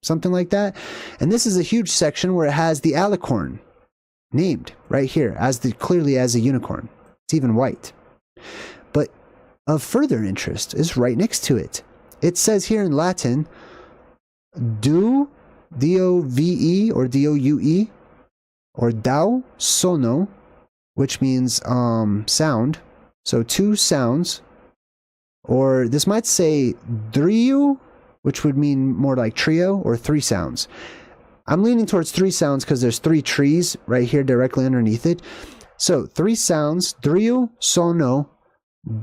[SPEAKER 1] something like that. And this is a huge section where it has the Alicorn named right here, clearly as a unicorn. It's even white. But of further interest is right next to it. It says here in Latin, D-O-V-E or D-O-U-E, or Dao Sono, which means sound. So two sounds. Or this might say Drio, which would mean more like trio, or three sounds. I'm leaning towards three sounds because there's three trees right here directly underneath it. So three sounds, Drio Sono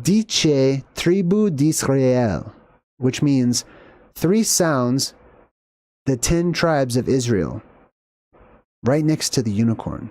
[SPEAKER 1] Dice Tribu d'Israel, which means three sounds, the 10 tribes of Israel, right next to the unicorn.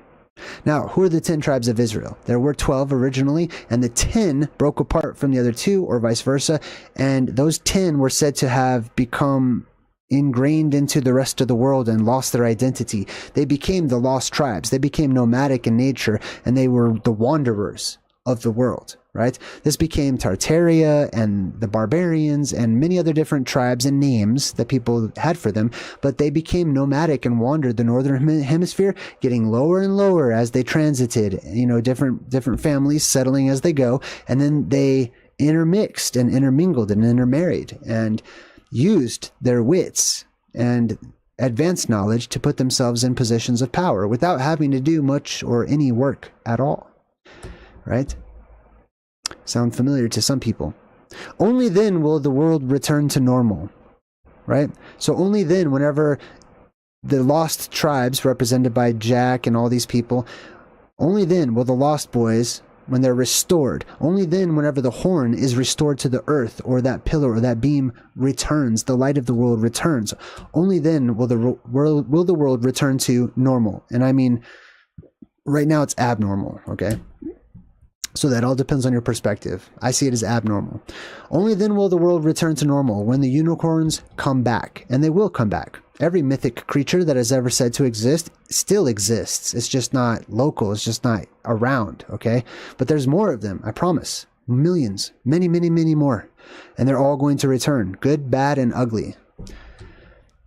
[SPEAKER 1] Now, who are the 10 tribes of Israel? There were 12 originally, and the 10 broke apart from the other 2, or vice versa, and those 10 were said to have become ingrained into the rest of the world and lost their identity. They became the lost tribes. They became nomadic in nature, and they were the wanderers of the world, right? This became Tartaria and the barbarians and many other different tribes and names that people had for them, but they became nomadic and wandered the northern hemisphere, getting lower and lower as they transited, different families settling as they go, and then they intermixed and intermingled and intermarried and used their wits and advanced knowledge to put themselves in positions of power without having to do much or any work at all. Right? Sound familiar to some people. Only then will the world return to normal. Right? So only then, whenever the lost tribes represented by Jack and all these people, only then will the lost boys, when they're restored, only then whenever the horn is restored to the earth, or that pillar or that beam returns, the light of the world returns, only then will the world return to normal. And I mean, right now it's abnormal, okay? So that all depends on your perspective. I see it as abnormal. Only then will the world return to normal, when the unicorns come back. And they will come back. Every mythic creature that is ever said to exist still exists. It's just not local. It's just not around, okay? But there's more of them, I promise. Millions. Many, many, many more. And they're all going to return. Good, bad, and ugly.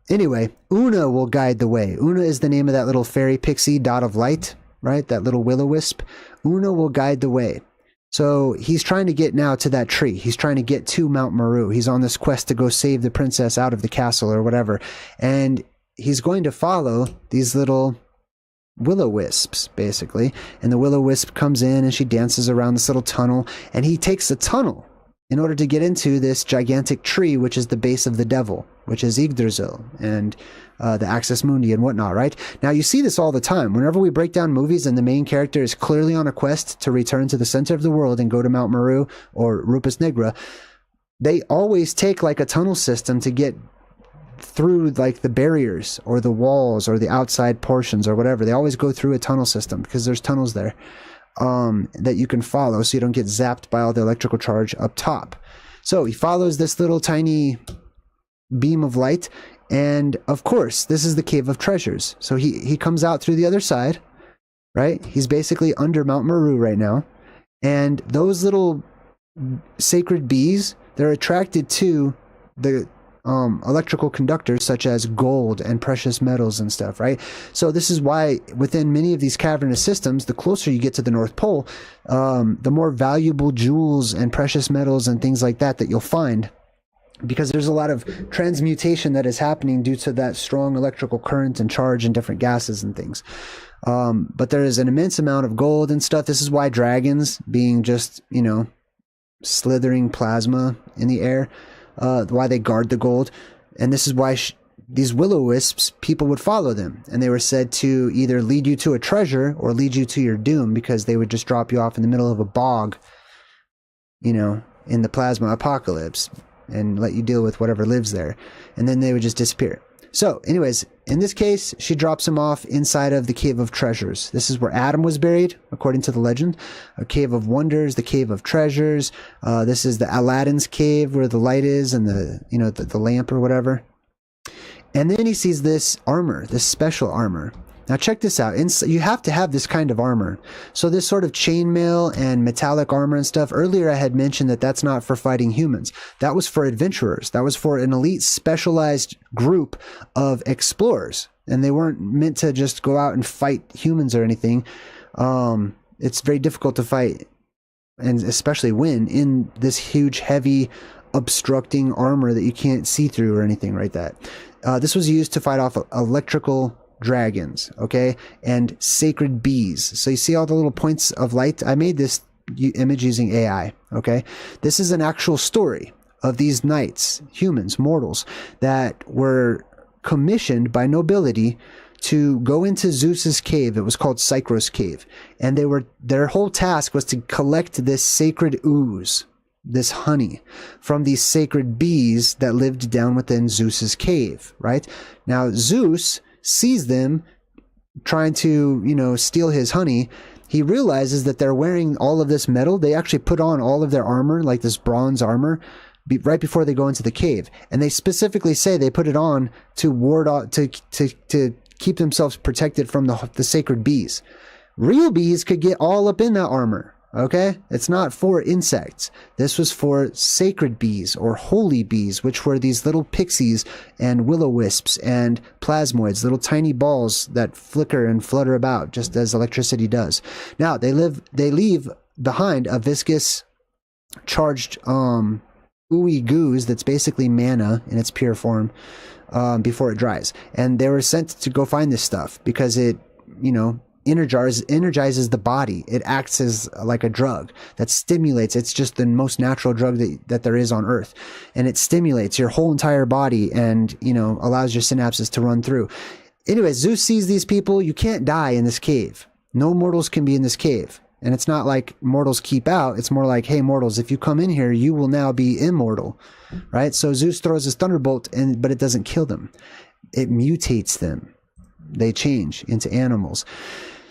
[SPEAKER 1] Anyway, Una will guide the way. Una is the name of that little fairy pixie dot of light, right? That little will-o-wisp. Una will guide the way. So he's trying to get now to that tree. He's trying to get to Mount Maru. He's on this quest to go save the princess out of the castle or whatever. And he's going to follow these little will-o-wisps, basically. And the will-o-wisp comes in and she dances around this little tunnel. And he takes a tunnel in order to get into this gigantic tree, which is the base of the devil, which is Yggdrasil and the Axis Mundi and whatnot, right? Now, you see this all the time. Whenever we break down movies and the main character is clearly on a quest to return to the center of the world and go to Mount Maru or Rupus Nigra, they always take like a tunnel system to get through like the barriers or the walls or the outside portions or whatever. They always go through a tunnel system because there's tunnels there that you can follow so you don't get zapped by all the electrical charge up top. So he follows this little tiny beam of light, and of course this is the Cave of Treasures. So he comes out through the other side, right? He's basically under Mount Maru right now, and those little sacred bees, they're attracted to the electrical conductors such as gold and precious metals and stuff, right? So this is why within many of these cavernous systems, the closer you get to the North Pole, the more valuable jewels and precious metals and things like that you'll find, because there's a lot of transmutation that is happening due to that strong electrical current and charge in different gases and things. But there is an immense amount of gold and stuff. This is why dragons, being just, you know, slithering plasma in the air, why they guard the gold. And this is why these will-o-wisps, people would follow them, and they were said to either lead you to a treasure or lead you to your doom, because they would just drop you off in the middle of a bog, you know, in the plasma apocalypse, and let you deal with whatever lives there, and then they would just disappear. So anyways, in this case, she drops him off inside of the Cave of Treasures. This is where Adam was buried, according to the legend. A Cave of Wonders, the Cave of Treasures. This is the Aladdin's cave where the light is, and the lamp or whatever. And then he sees this armor, this special armor. Now check this out. You have to have this kind of armor. So this sort of chainmail and metallic armor and stuff, earlier I had mentioned that that's not for fighting humans. That was for adventurers. That was for an elite specialized group of explorers. And they weren't meant to just go out and fight humans or anything. It's very difficult to fight, and especially win, in this huge, heavy, obstructing armor that you can't see through or anything like that. This was used to fight off electrical dragons, okay, and sacred bees. So you see all the little points of light? I made this image using AI, okay? This is an actual story of these knights, humans, mortals, that were commissioned by nobility to go into Zeus's cave. It was called Cycro's cave, and their whole task was to collect this sacred ooze, this honey, from these sacred bees that lived down within Zeus's cave, right? Now Zeus sees them trying to, you know, steal his honey. He realizes that they're wearing all of this metal. They actually put on all of their armor, like this bronze armor, right before they go into the cave. And they specifically say they put it on to ward off, to keep themselves protected from the sacred bees. Real bees could get all up in that armor. Okay, it's not for insects. This was for sacred bees or holy bees, which were these little pixies and will-o-wisps and plasmoids, little tiny balls that flicker and flutter about just as electricity does. Now they leave behind a viscous, charged, ooey goose that's basically mana in its pure form before it dries. And they were sent to go find this stuff because it, you know, energizes the body. It acts as like a drug that stimulates. It's just the most natural drug that there is on Earth, and it stimulates your whole entire body, and, you know, allows your synapses to run through. Anyway, Zeus sees these people. You can't die in this cave. No mortals can be in this cave. And it's not like mortals keep out. It's more like, hey, mortals, if you come in here, you will now be immortal, right? So Zeus throws his thunderbolt, but it doesn't kill them. It mutates them. They change into animals.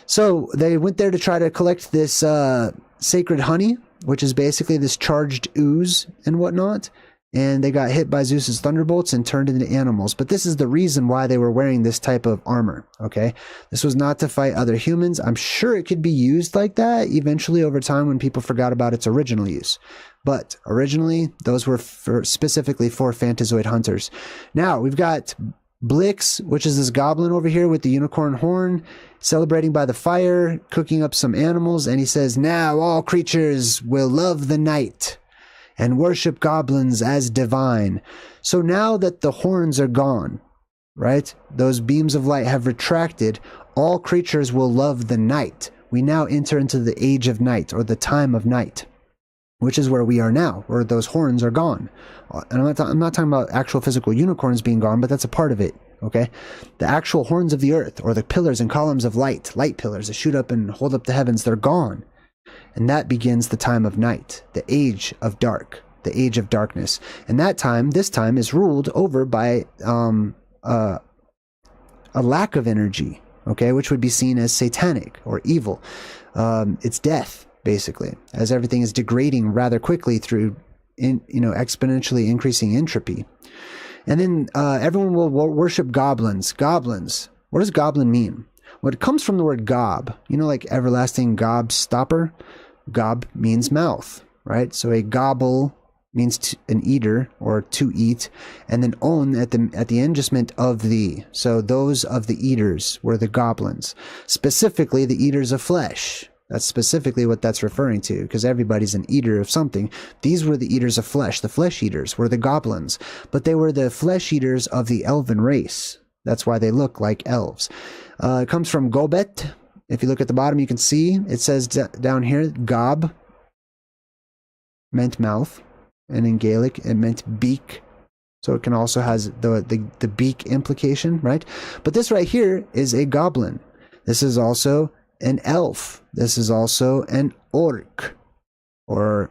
[SPEAKER 1] So they went there to try to collect this sacred honey, which is basically this charged ooze and whatnot. And they got hit by Zeus's thunderbolts and turned into animals. But this is the reason why they were wearing this type of armor, okay? This was not to fight other humans. I'm sure it could be used like that eventually over time when people forgot about its original use. But originally, those were specifically for Phantazoid hunters. Now, we've got Blix, which is this goblin over here with the unicorn horn, celebrating by the fire, cooking up some animals, and he says, "Now all creatures will love the night and worship goblins as divine." So now that the horns are gone, right? Those beams of light have retracted. All creatures will love the night. We now enter into the age of night, or the time of night, which is where we are now, where those horns are gone. And I'm not talking about actual physical unicorns being gone, but that's a part of it, okay? The actual horns of the earth, or the pillars and columns of light pillars that shoot up and hold up the heavens, they're gone. And that begins the time of night, the age of dark, the age of darkness. And this time is ruled over by a lack of energy, okay, which would be seen as satanic or evil. It's death, basically, as everything is degrading rather quickly through exponentially increasing entropy. And then everyone will worship goblins. Goblins. What does goblin mean? Well, it comes from the word gob. You know, like everlasting gob stopper? Gob means mouth, right? So a gobble means an eater or to eat, and then on at the end just meant of the. So those of the eaters were the goblins, specifically the eaters of flesh. That's specifically what that's referring to, because everybody's an eater of something. These were the eaters of flesh. The flesh eaters were the goblins, but they were the flesh eaters of the elven race. That's why they look like elves. It comes from gobet. If you look at the bottom, you can see it says down here, gob meant mouth, and in Gaelic it meant beak. So it can also has the beak implication, right? But this right here is a goblin. This is also an elf. This is also an orc, or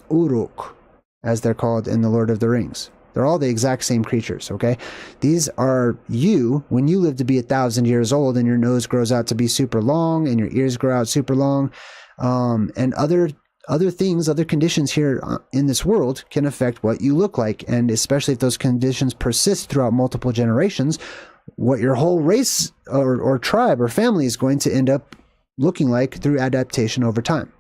[SPEAKER 1] uruk, as they're called in the Lord of the Rings. They're all the exact same creatures, okay? These are you when you live to be 1,000 years old and your nose grows out to be super long and your ears grow out super long, and other things, other conditions here in this world can affect what you look like. And especially if those conditions persist throughout multiple generations, what your whole race or tribe or family is going to end up looking like through adaptation over time,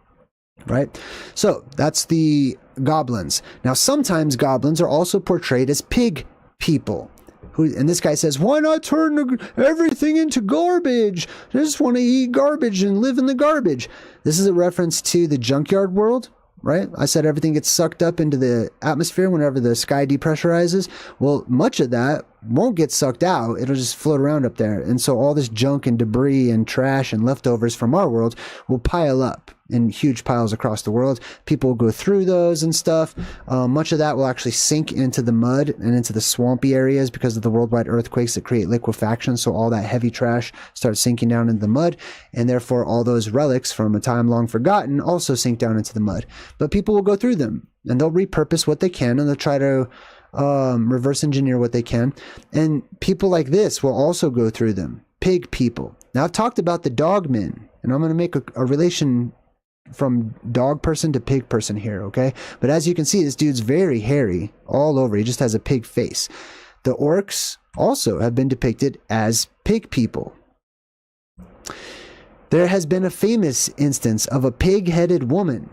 [SPEAKER 1] right? So that's the goblins. Now, sometimes goblins are also portrayed as pig people. And this guy says, why not turn everything into garbage? I just want to eat garbage and live in the garbage. This is a reference to the junkyard world, right? I said everything gets sucked up into the atmosphere whenever the sky depressurizes. Well, much of that won't get sucked out. It'll just float around up there. And so all this junk and debris and trash and leftovers from our world will pile up in huge piles across the world. People will go through those and stuff. Much of that will actually sink into the mud and into the swampy areas because of the worldwide earthquakes that create liquefaction. So all that heavy trash starts sinking down into the mud, and therefore all those relics from a time long forgotten also sink down into the mud. But people will go through them and they'll repurpose what they can, and they'll try to reverse engineer what they can. And people like this will also go through them. Pig people. Now, I've talked about the dog men, and I'm going to make a relation from dog person to pig person here, okay? But as you can see, this dude's very hairy all over. He just has a pig face. The orcs also have been depicted as pig people. There has been a famous instance of a pig-headed woman.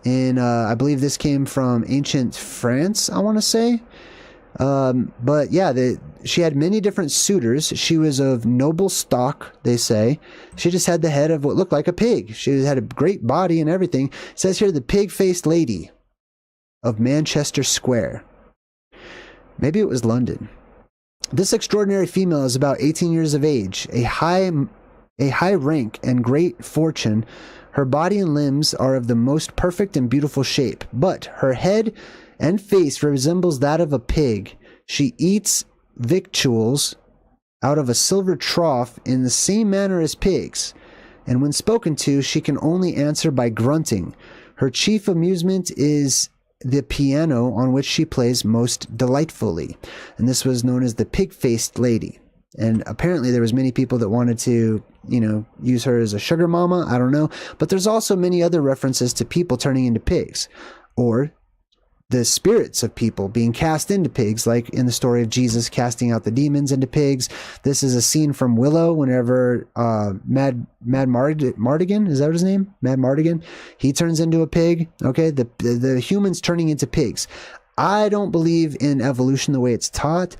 [SPEAKER 1] And I believe this came from ancient France, I want to say. But yeah, she had many different suitors. She was of noble stock, they say. She just had the head of what looked like a pig. She had a great body and everything. It says here, the pig-faced lady of Manchester Square. Maybe it was London. This extraordinary female is about 18 years of age, a high rank and great fortune. Her body and limbs are of the most perfect and beautiful shape, but her head and face resembles that of a pig. She eats victuals out of a silver trough in the same manner as pigs, and when spoken to, she can only answer by grunting. Her chief amusement is the piano, on which she plays most delightfully, and this was known as the pig-faced lady. And apparently there was many people that wanted to, use her as a sugar mama. I don't know. But there's also many other references to people turning into pigs, or the spirits of people being cast into pigs, like in the story of Jesus casting out the demons into pigs. This is a scene from Willow whenever Mad Mardigan, is that what his name? Mad Mardigan? He turns into a pig. Okay, the humans turning into pigs. I don't believe in evolution the way it's taught.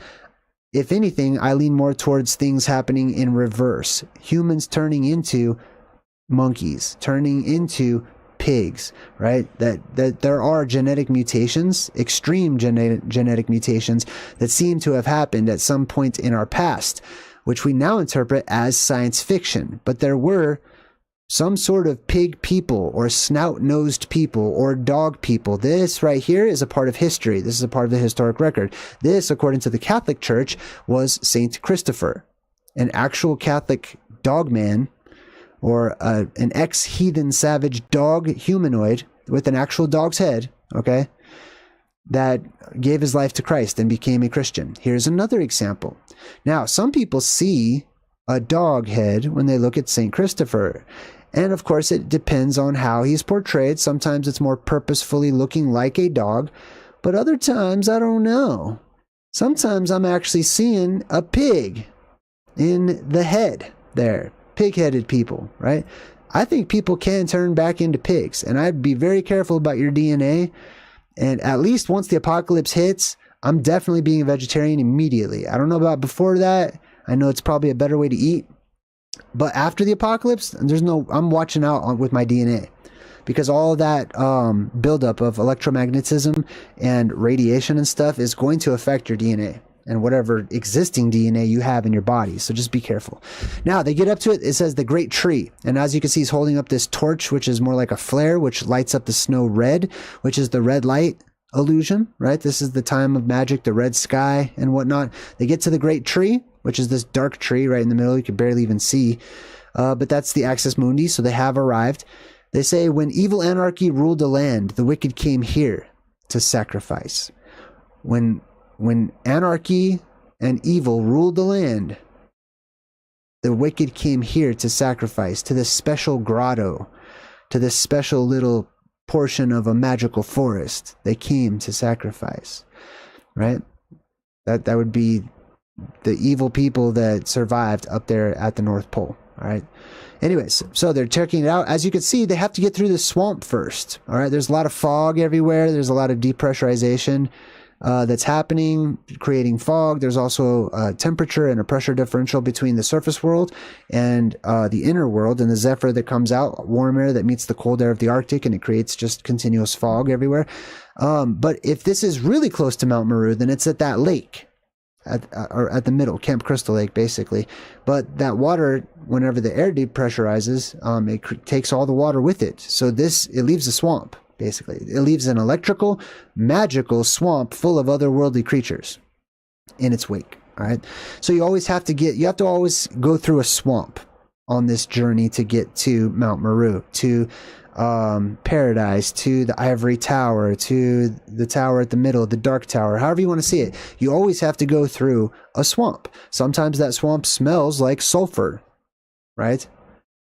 [SPEAKER 1] If anything, I lean more towards things happening in reverse. Humans turning into monkeys, turning into pigs, right? That there are genetic mutations, extreme genetic mutations that seem to have happened at some point in our past, which we now interpret as science fiction. But there were some sort of pig people or snout-nosed people or dog people. This right here is a part of history. This is a part of the historic record. This, according to the Catholic Church, was Saint Christopher, an actual Catholic dog man, or an ex-heathen savage dog humanoid with an actual dog's head, okay, that gave his life to Christ and became a Christian. Here's another example. Now, some people see a dog head when they look at Saint Christopher. And of course, it depends on how he's portrayed. Sometimes it's more purposefully looking like a dog, but other times, I don't know. Sometimes I'm actually seeing a pig in the head there. Pig-headed people, right? I think people can turn back into pigs, and I'd be very careful about your DNA, And at least once the apocalypse hits, I'm definitely being a vegetarian immediately. I don't know about before that. I know it's probably a better way to eat. But after the apocalypse, I'm watching out with my DNA. Because all that buildup of electromagnetism and radiation and stuff is going to affect your DNA and whatever existing DNA you have in your body. So just be careful. Now, they get up to it. It says the Great Tree. And as you can see, he's holding up this torch, which is more like a flare, which lights up the snow red, which is the red light illusion, right? This is the time of magic, the red sky and whatnot. They get to the Great Tree, which is this dark tree right in the middle. You can barely even see. But that's the Axis Mundi. So they have arrived. They say, when evil anarchy ruled the land, the wicked came here to sacrifice. When anarchy and evil ruled the land, the wicked came here to sacrifice, to this special grotto, to this special little portion of a magical forest. They came to sacrifice, right? That would be the evil people that survived up there at the North Pole, all right? Anyways, so they're checking it out. As you can see, they have to get through the swamp first. All right, there's a lot of fog everywhere. There's a lot of depressurization that's happening, creating fog. There's also a temperature and a pressure differential between the surface world and the inner world, and the zephyr that comes out, warm air that meets the cold air of the Arctic, and it creates just continuous fog everywhere. But if this is really close to Mount Maru, then it's at that lake. At the middle, Camp Crystal Lake, basically. But that water, whenever the air depressurizes, it takes all the water with it. So it leaves a swamp, basically. It leaves an electrical, magical swamp full of otherworldly creatures in its wake. All right. So you have to always go through a swamp on this journey to get to Mount Maru, to Paradise, to the Ivory Tower, to the tower at the middle, the Dark Tower, however you want to see it. You always have to go through a swamp. Sometimes that swamp smells like sulfur, right?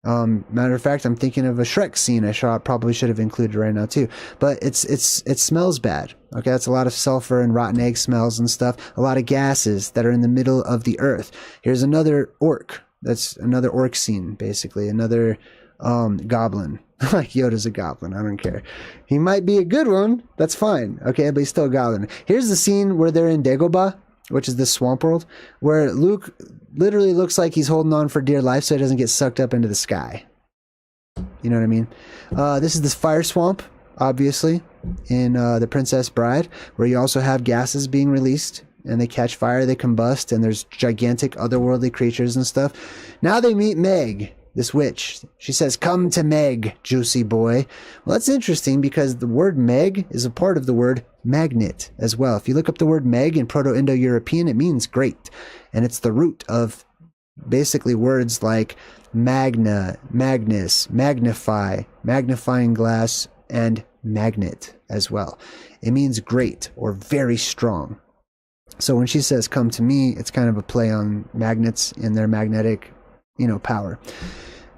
[SPEAKER 1] Matter of fact, I'm thinking of a Shrek scene I probably should have included right now too. But it smells bad. Okay, that's a lot of sulfur and rotten egg smells and stuff. A lot of gases that are in the middle of the earth. Here's another orc. That's another orc scene, basically. Another goblin. Like Yoda's a goblin. I don't care. He might be a good one. That's fine. Okay, but he's still a goblin. Here's the scene where they're in Dagobah, which is this swamp world, where Luke literally looks like he's holding on for dear life so he doesn't get sucked up into the sky. You know what I mean? This is this fire swamp, obviously, in The Princess Bride, where you also have gases being released, and they catch fire, they combust, and there's gigantic otherworldly creatures and stuff. Now they meet Meg, this witch. She says, "Come to Meg, juicy boy." Well, that's interesting because the word Meg is a part of the word magnet as well. If you look up the word Meg in Proto-Indo-European, it means great. And it's the root of basically words like magna, magnus, magnify, magnifying glass, and magnet as well. It means great or very strong. So when she says, "Come to me," it's kind of a play on magnets and their magnetic, power.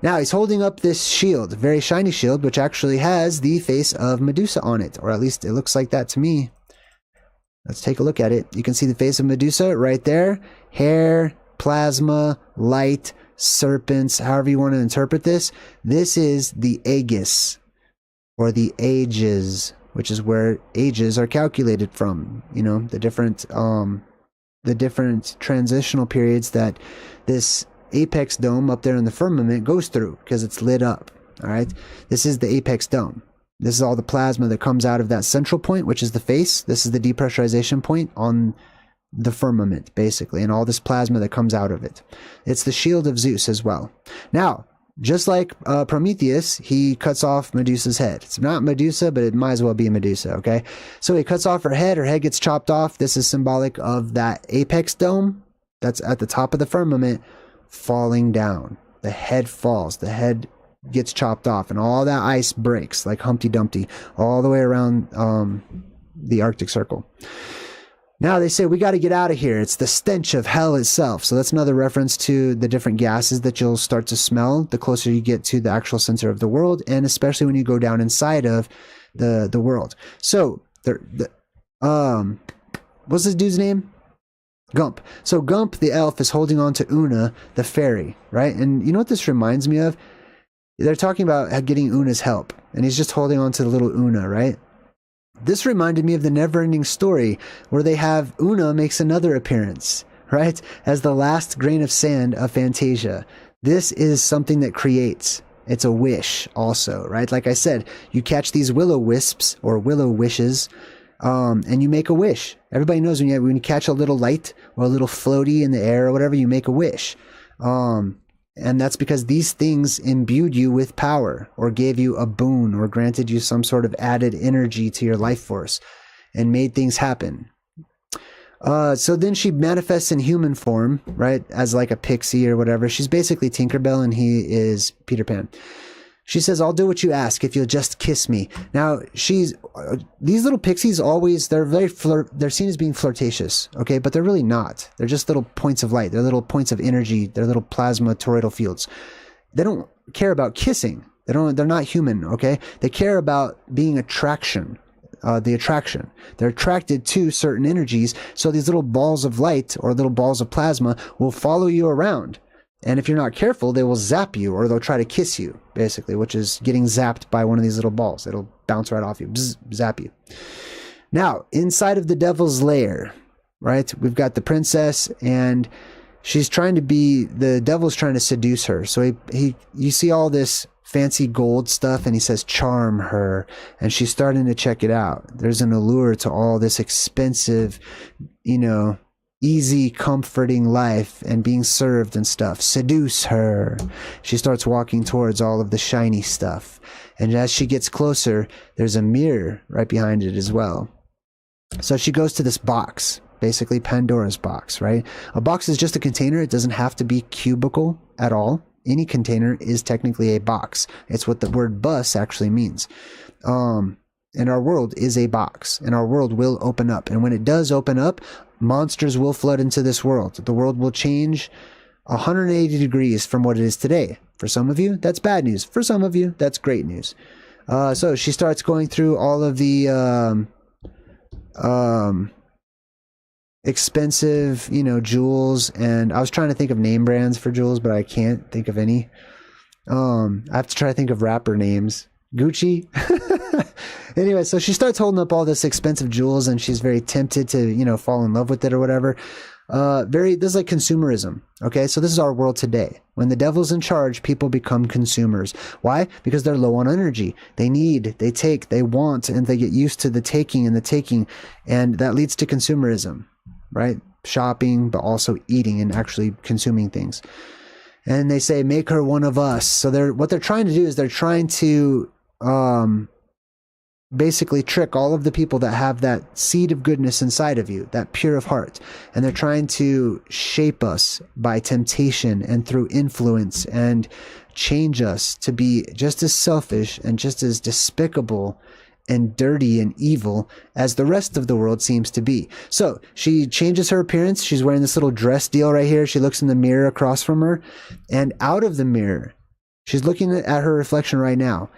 [SPEAKER 1] Now he's holding up this shield, a very shiny shield, which actually has the face of Medusa on it, or at least it looks like that to me. Let's take a look at it. You can see the face of Medusa right there. Hair, plasma, light, serpents, however you want to interpret this. This is the Aegis, or the ages, which is where ages are calculated from. The different transitional periods that this apex dome up there in the firmament goes through, because it's lit up. All right, this is the apex dome. This is all the plasma that comes out of that central point, which is the face. This is the depressurization point on the firmament, basically, and all this plasma that comes out of it. It's the shield of Zeus as well. Now, just like Prometheus, he cuts off Medusa's head. It's not Medusa, but it might as well be Medusa, okay? So he cuts off her head gets chopped off. This is symbolic of that apex dome that's at the top of the firmament falling down. The head falls. The head gets chopped off, and all that ice breaks like Humpty Dumpty all the way around the Arctic Circle. Now they say, we got to get out of here. It's the stench of hell itself. So that's another reference to the different gases that you'll start to smell the closer you get to the actual center of the world, and especially when you go down inside of the world. So what's this dude's name? Gump. So Gump, the elf, is holding on to Una, the fairy, right? And you know what this reminds me of? They're talking about getting Una's help, and he's just holding on to the little Una, right? This reminded me of the Neverending Story, where they have Una makes another appearance, right? As the last grain of sand of Fantasia. This is something that creates. It's a wish also, right? Like I said, you catch these will-o-wisps or willow-wishes, and you make a wish. Everybody knows when you catch a little light or a little floaty in the air or whatever, you make a wish. And that's because these things imbued you with power or gave you a boon or granted you some sort of added energy to your life force and made things happen. So then she manifests in human form, right? As like a pixie or whatever. She's basically Tinkerbell and he is Peter Pan. She says, I'll do what you ask if you'll just kiss me. Now, these little pixies always, they're seen as being flirtatious, okay? But they're really not. They're just little points of light. They're little points of energy. They're little plasma toroidal fields. They don't care about kissing. They're not human, okay? They care about being attraction. The attraction. They're attracted to certain energies. So these little balls of light or little balls of plasma will follow you around. And if you're not careful, they will zap you or they'll try to kiss you, basically, which is getting zapped by one of these little balls. It'll bounce right off you, bzz, zap you. Now, inside of the devil's lair, right, we've got the princess and she's the devil's trying to seduce her. So you see all this fancy gold stuff and he says, charm her. And she's starting to check it out. There's an allure to all this expensive, easy, comforting life and being served and stuff. Seduce her. She starts walking towards all of the shiny stuff. And as she gets closer, there's a mirror right behind it as well. So she goes to this box, basically Pandora's box, right? A box is just a container. It doesn't have to be cubical at all. Any container is technically a box. It's what the word bus actually means. And our world is a box, and our world will open up. And when it does open up, monsters will flood into this world. The world will change 180 degrees from what it is today. For some of you, that's bad news. For some of you, that's great news. So she starts going through all of the expensive, jewels. And I was trying to think of name brands for jewels, but I can't think of any. I have to try to think of rapper names. Gucci. Anyway, so she starts holding up all this expensive jewels and she's very tempted to, fall in love with it or whatever. This is like consumerism. Okay. So this is our world today. When the devil's in charge, people become consumers. Why? Because they're low on energy. They need, they take, they want, and they get used to the taking. And that leads to consumerism, right? Shopping, but also eating and actually consuming things. And they say, make her one of us. So what they're trying to do is they're trying to, basically trick all of the people that have that seed of goodness inside of you, that pure of heart. And they're trying to shape us by temptation and through influence and change us to be just as selfish and just as despicable and dirty and evil as the rest of the world seems to be. So she changes her appearance. She's wearing this little dress deal right here. She looks in the mirror across from her, and out of the mirror, she's looking at her reflection right now.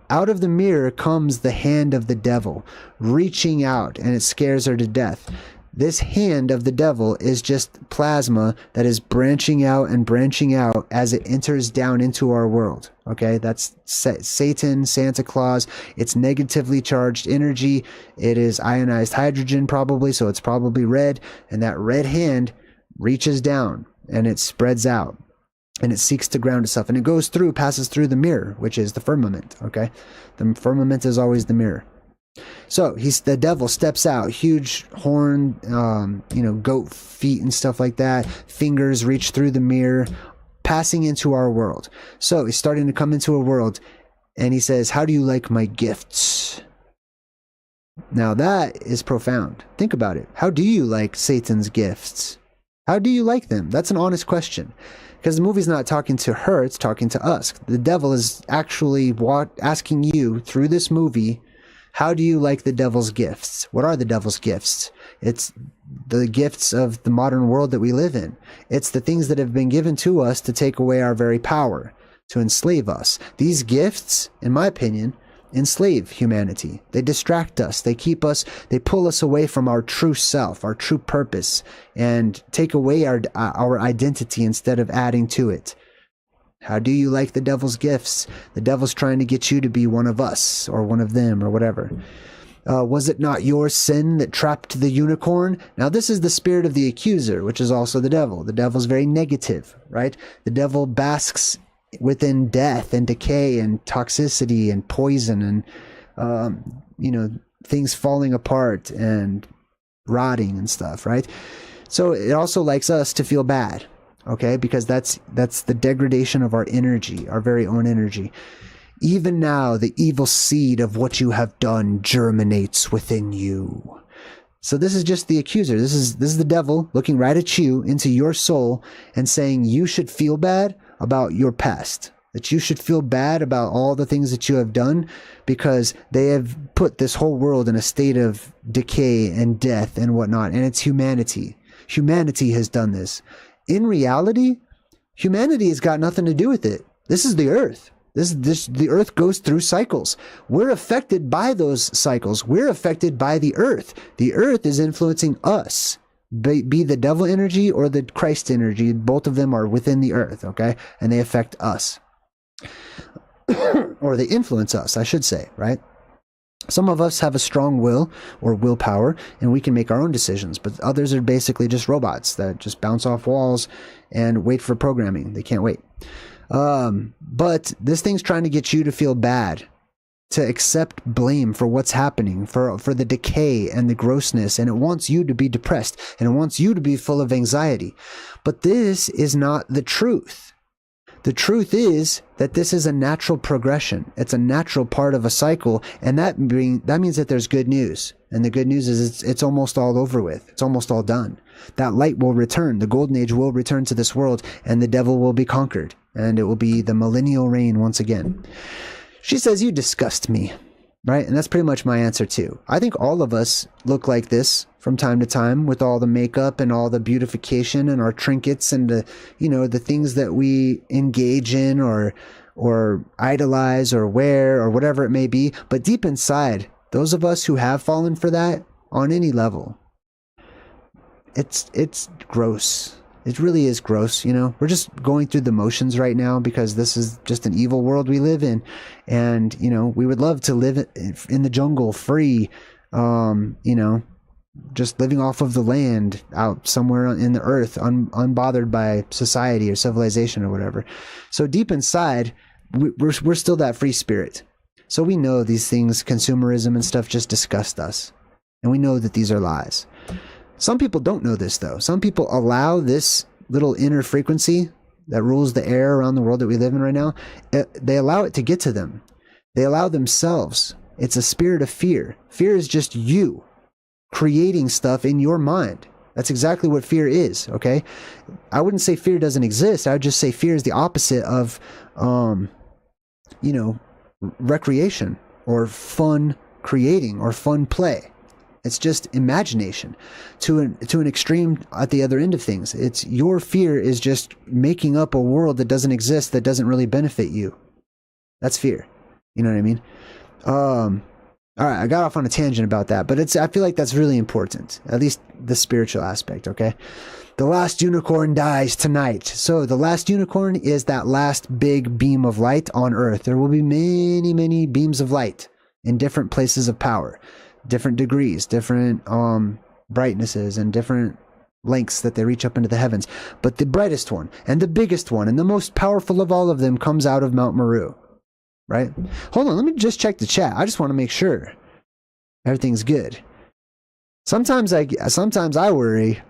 [SPEAKER 1] Out of the mirror comes the hand of the devil, reaching out, and it scares her to death. This hand of the devil is just plasma that is branching out as it enters down into our world. Okay, that's Satan, Santa Claus. It's negatively charged energy. It is ionized hydrogen probably, so it's probably red. And that red hand reaches down and it spreads out. And it seeks to ground itself. And it passes through the mirror, which is the firmament, okay? The firmament is always the mirror. So the devil steps out, huge horn, goat feet and stuff like that. Fingers reach through the mirror, passing into our world. So he's starting to come into a world. And he says, how do you like my gifts? Now that is profound. Think about it. How do you like Satan's gifts? How do you like them? That's an honest question. Because the movie's not talking to her, it's talking to us. The devil is actually asking you through this movie, how do you like the devil's gifts? What are the devil's gifts? It's the gifts of the modern world that we live in. It's the things that have been given to us to take away our very power, to enslave us. These gifts, in my opinion, enslave humanity. They distract us. They pull us away from our true self, our true purpose, and take away our identity instead of adding to it. How do you like the devil's gifts? The devil's trying to get you to be one of us or one of them or whatever. Was it not your sin that trapped the unicorn? Now, this is the spirit of the accuser, which is also the devil. The devil's very negative, right? The devil basks within death and decay and toxicity and poison and, you know, things falling apart and rotting and stuff, right? So it also likes us to feel bad, okay? Because that's the degradation of our energy, our very own energy. Even now, the evil seed of what you have done germinates within you. So this is just the accuser. This is the devil looking right at you, into your soul, and saying you should feel bad about your past. That you should feel bad about all the things that you have done, because they have put this whole world in a state of decay and death and whatnot. And it's humanity. Humanity has done this. In reality, humanity has got nothing to do with it. This is the earth. The earth goes through cycles. We're affected by those cycles. We're affected by the earth. The earth is influencing us. Be the devil energy or the Christ energy. Both of them are within the earth, okay? And they affect us. Or they influence us, I should say, right? Some of us have a strong will or willpower, and we can make our own decisions. But others are basically just robots that just bounce off walls and wait for programming. They can't wait. But this thing's trying to get you to feel bad, to accept blame for what's happening, for the decay and the grossness, and it wants you to be depressed, and it wants you to be full of anxiety. But this is not the truth. The truth is that this is a natural progression. It's a natural part of a cycle, and that means that there's good news. And the good news is it's almost all over with. It's almost all done. That light will return. The golden age will return to this world, and the devil will be conquered. And it will be the millennial reign once again. She says, you disgust me, right? And that's pretty much my answer too. I think all of us look like this from time to time, with all the makeup and all the beautification and our trinkets and the, you know, the things that we engage in or idolize or wear or whatever it may be. But deep inside, those of us who have fallen for that on any level, it's gross. It really is gross, you know. We're just going through the motions right now because this is just an evil world we live in. And, you know, we would love to live in the jungle free, you know, just living off of the land out somewhere in the earth, unbothered by society or civilization or whatever. So deep inside, we're still that free spirit. So we know these things, consumerism and stuff, just disgust us. And we know that these are lies. Some people don't know this, though. Some people allow this little inner frequency that rules the air around the world that we live in right now. They allow it to get to them. They allow themselves. It's a spirit of fear. Fear is just you creating stuff in your mind. That's exactly what fear is, okay? I wouldn't say fear doesn't exist. I would just say fear is the opposite of, you know, recreation or fun creating or fun play. It's just imagination to an extreme at the other end of things. It's your fear is just making up a world that doesn't exist, that doesn't really benefit you. That's fear. You know what I mean? All right, I got off on a tangent about that, but I feel like that's really important, at least the spiritual aspect, okay? The last unicorn dies tonight. So the last unicorn is that last big beam of light on Earth. There will be many, many beams of light in different places of power. Different degrees, different brightnesses, and different lengths that they reach up into the heavens. But the brightest one, and the biggest one, and the most powerful of all of them comes out of Mount Maru, right? Hold on, let me just check the chat. I just want to make sure everything's good. Sometimes I worry.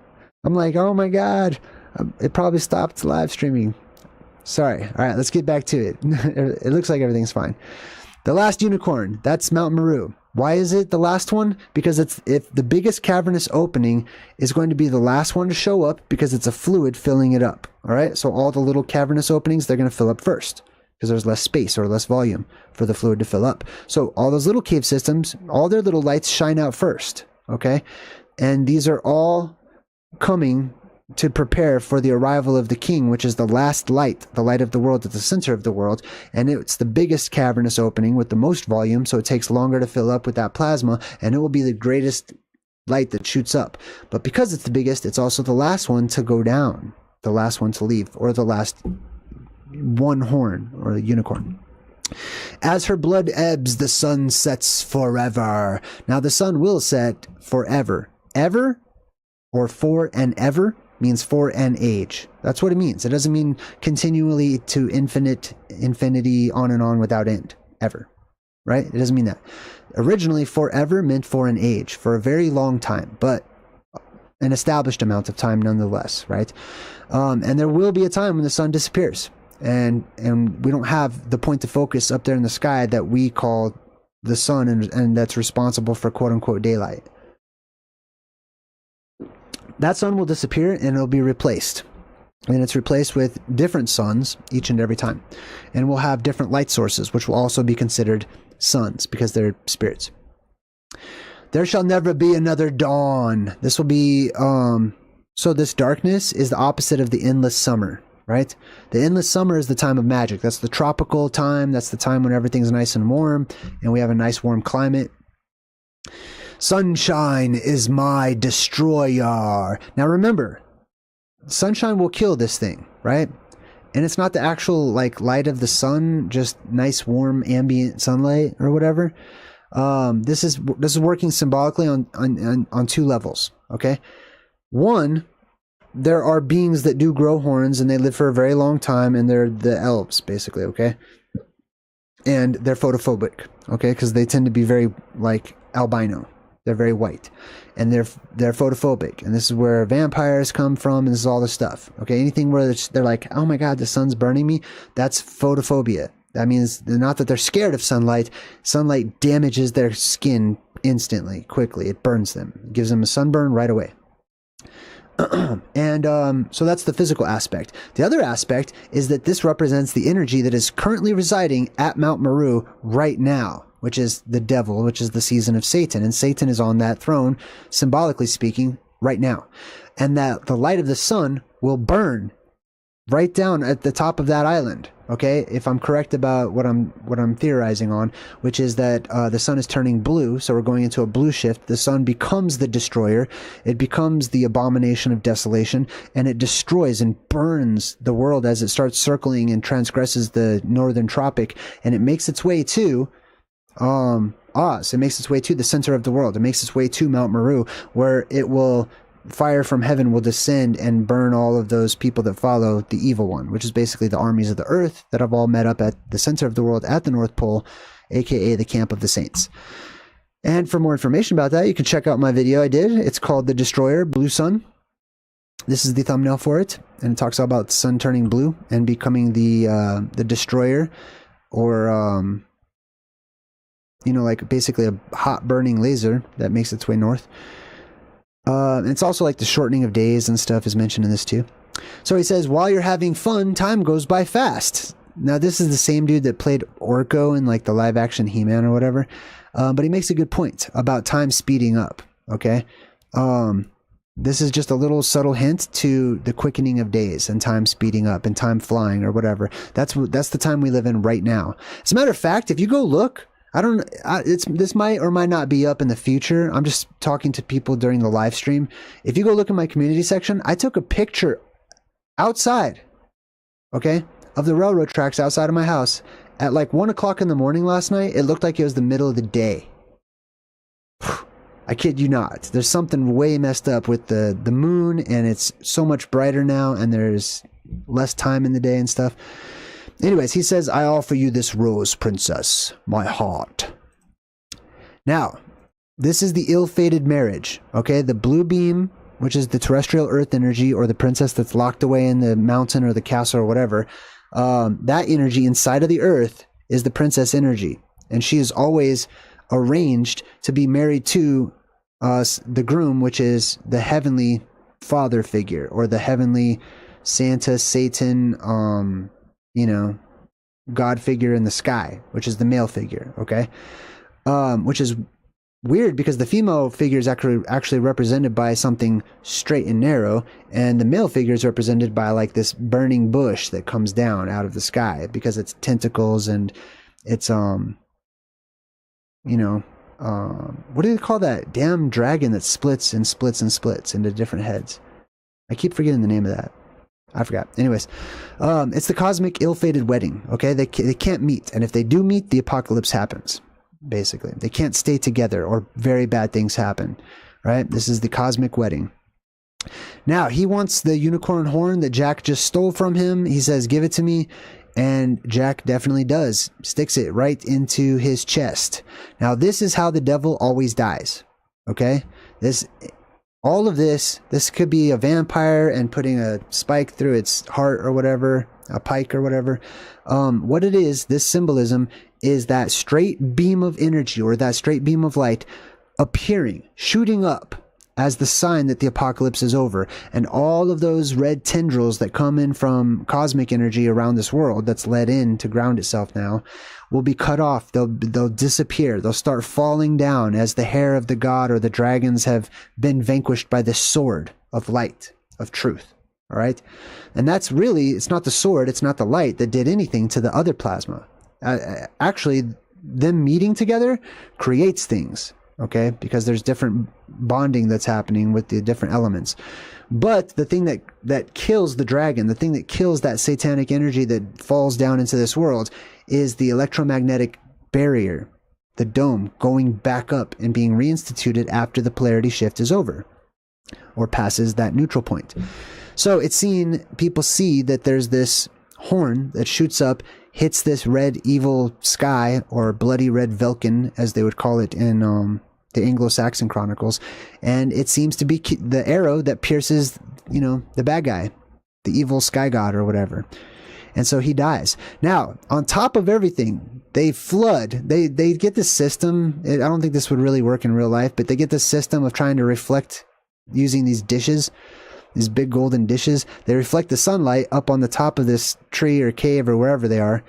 [SPEAKER 1] I'm like, oh my God, it probably stopped live streaming. Sorry. All right, let's get back to it. It looks like everything's fine. The last unicorn, that's Mount Maru. Why is it the last one? Because if the biggest cavernous opening is going to be the last one to show up, because it's a fluid filling it up. All right. So all the little cavernous openings, they're going to fill up first because there's less space or less volume for the fluid to fill up. So all those little cave systems, all their little lights shine out first. Okay. And these are all coming to prepare for the arrival of the king, which is the last light, the light of the world at the center of the world. And it's the biggest cavernous opening with the most volume, so it takes longer to fill up with that plasma, and it will be the greatest light that shoots up. But because it's the biggest, it's also the last one to go down, the last one to leave, or the last one horn, or the unicorn. As her blood ebbs, the sun sets forever. Now the sun will set forever. Ever or for and ever means for an age. That's what it means. It doesn't mean continually to infinity, on and on without end. Ever. Right? It doesn't mean that. Originally, forever meant for an age, for a very long time, but an established amount of time nonetheless, right? And there will be a time when the sun disappears. And we don't have the point of focus up there in the sky that we call the sun and that's responsible for quote-unquote daylight. That sun will disappear and it'll be replaced. And it's replaced with different suns each and every time. And we'll have different light sources, which will also be considered suns because they're spirits. There shall never be another dawn. This will be, so this darkness is the opposite of the endless summer, right? The endless summer is the time of magic. That's the tropical time. That's the time when everything's nice and warm and we have a nice warm climate. Sunshine is my destroyer. Now remember, sunshine will kill this thing, right? And it's not the actual like light of the sun, just nice warm ambient sunlight or whatever. This is working symbolically on two levels. Okay, one, there are beings that do grow horns and they live for a very long time, and they're the elves basically. Okay, and they're photophobic. Okay, because they tend to be very like albino. They're very white, and they're photophobic, and this is where vampires come from, and this is all this stuff. Okay, anything where they're like, oh my god, the sun's burning me, that's photophobia. That means not that they're scared of sunlight. Sunlight damages their skin instantly, quickly. It burns them. It gives them a sunburn right away. And so that's the physical aspect. The other aspect is that this represents the energy that is currently residing at Mount Maru right now, which is the devil, which is the season of Satan. And Satan is on that throne, symbolically speaking, right now. And that the light of the sun will burn right down at the top of that island. Okay, if I'm correct about what I'm theorizing on, which is that the sun is turning blue, so we're going into a blue shift. The sun becomes the destroyer. It becomes the abomination of desolation, and it destroys and burns the world as it starts circling and transgresses the northern tropic, and it makes its way to Oz. It makes its way to the center of the world. It makes its way to Mount Maru, where it will fire from heaven will descend and burn all of those people that follow the evil one, which is basically the armies of the earth that have all met up at the center of the world at the North Pole, aka the camp of the saints. And for more information about that, you can check out my video I did. It's called The Destroyer, Blue Sun. This is the thumbnail for it, and it talks all about the sun turning blue and becoming the destroyer, or you know, like basically a hot burning laser that makes its way north. And it's also like the shortening of days and stuff is mentioned in this too. So he says, while you're having fun, time goes by fast. Now this is the same dude that played Orko in like the live action He-Man or whatever. But he makes a good point about time speeding up. Okay. This is just a little subtle hint to the quickening of days and time speeding up and time flying or whatever. That's the time we live in right now. As a matter of fact, if you go look, this might or might not be up in the future. I'm just talking to people during the live stream. If you go look in my community section, I took a picture outside, okay, of the railroad tracks outside of my house at like 1 o'clock in the morning last night. It looked like it was the middle of the day. I kid you not. There's something way messed up with the moon, and it's so much brighter now, and there's less time in the day and stuff. Anyways, he says, I offer you this rose, princess, my heart. Now, this is the ill-fated marriage, okay? The blue beam, which is the terrestrial earth energy, or the princess that's locked away in the mountain or the castle or whatever, that energy inside of the earth is the princess energy. And she is always arranged to be married to the groom, which is the heavenly father figure, or the heavenly Santa, Satan, you know, God figure in the sky, which is the male figure, okay? Which is weird because the female figure is actually represented by something straight and narrow, and the male figure is represented by like this burning bush that comes down out of the sky because it's tentacles and it's, you know, what do they call that damn dragon that splits and splits and splits into different heads? I keep forgetting the name of that. I forgot. Anyways, it's the cosmic ill-fated wedding. Okay, they can't meet, and if they do meet, the apocalypse happens. Basically, they can't stay together, or very bad things happen. Right? This is the cosmic wedding. Now he wants the unicorn horn that Jack just stole from him. He says, "Give it to me." And Jack definitely does. Sticks it right into his chest. Now this is how the devil always dies. Okay? All of this could be a vampire and putting a spike through its heart or whatever, a pike or whatever. What it is, this symbolism, is that straight beam of energy, or that straight beam of light appearing, shooting up as the sign that the apocalypse is over. And all of those red tendrils that come in from cosmic energy around this world that's let in to ground itself now will be cut off. They'll disappear. They'll start falling down as the hair of the god or the dragons have been vanquished by this sword of light, of truth. All right? And that's really, it's not the sword, it's not the light that did anything to the other plasma. Actually, them meeting together creates things. Okay, because there's different bonding that's happening with the different elements. But the thing that kills the dragon, the thing that kills that satanic energy that falls down into this world, is the electromagnetic barrier, the dome going back up and being reinstituted after the polarity shift is over, or passes that neutral point. So it's seen, people see that there's this horn that shoots up, hits this red evil sky, or bloody red Velkin, as they would call it in the Anglo-Saxon chronicles, and it seems to be the arrow that pierces, the bad guy, the evil sky god or whatever. And so he dies. Now, on top of everything, they flood. They get this system. I don't think this would really work in real life, but they get this system of trying to reflect using these dishes, these big golden dishes. They reflect the sunlight up on the top of this tree or cave or wherever they are.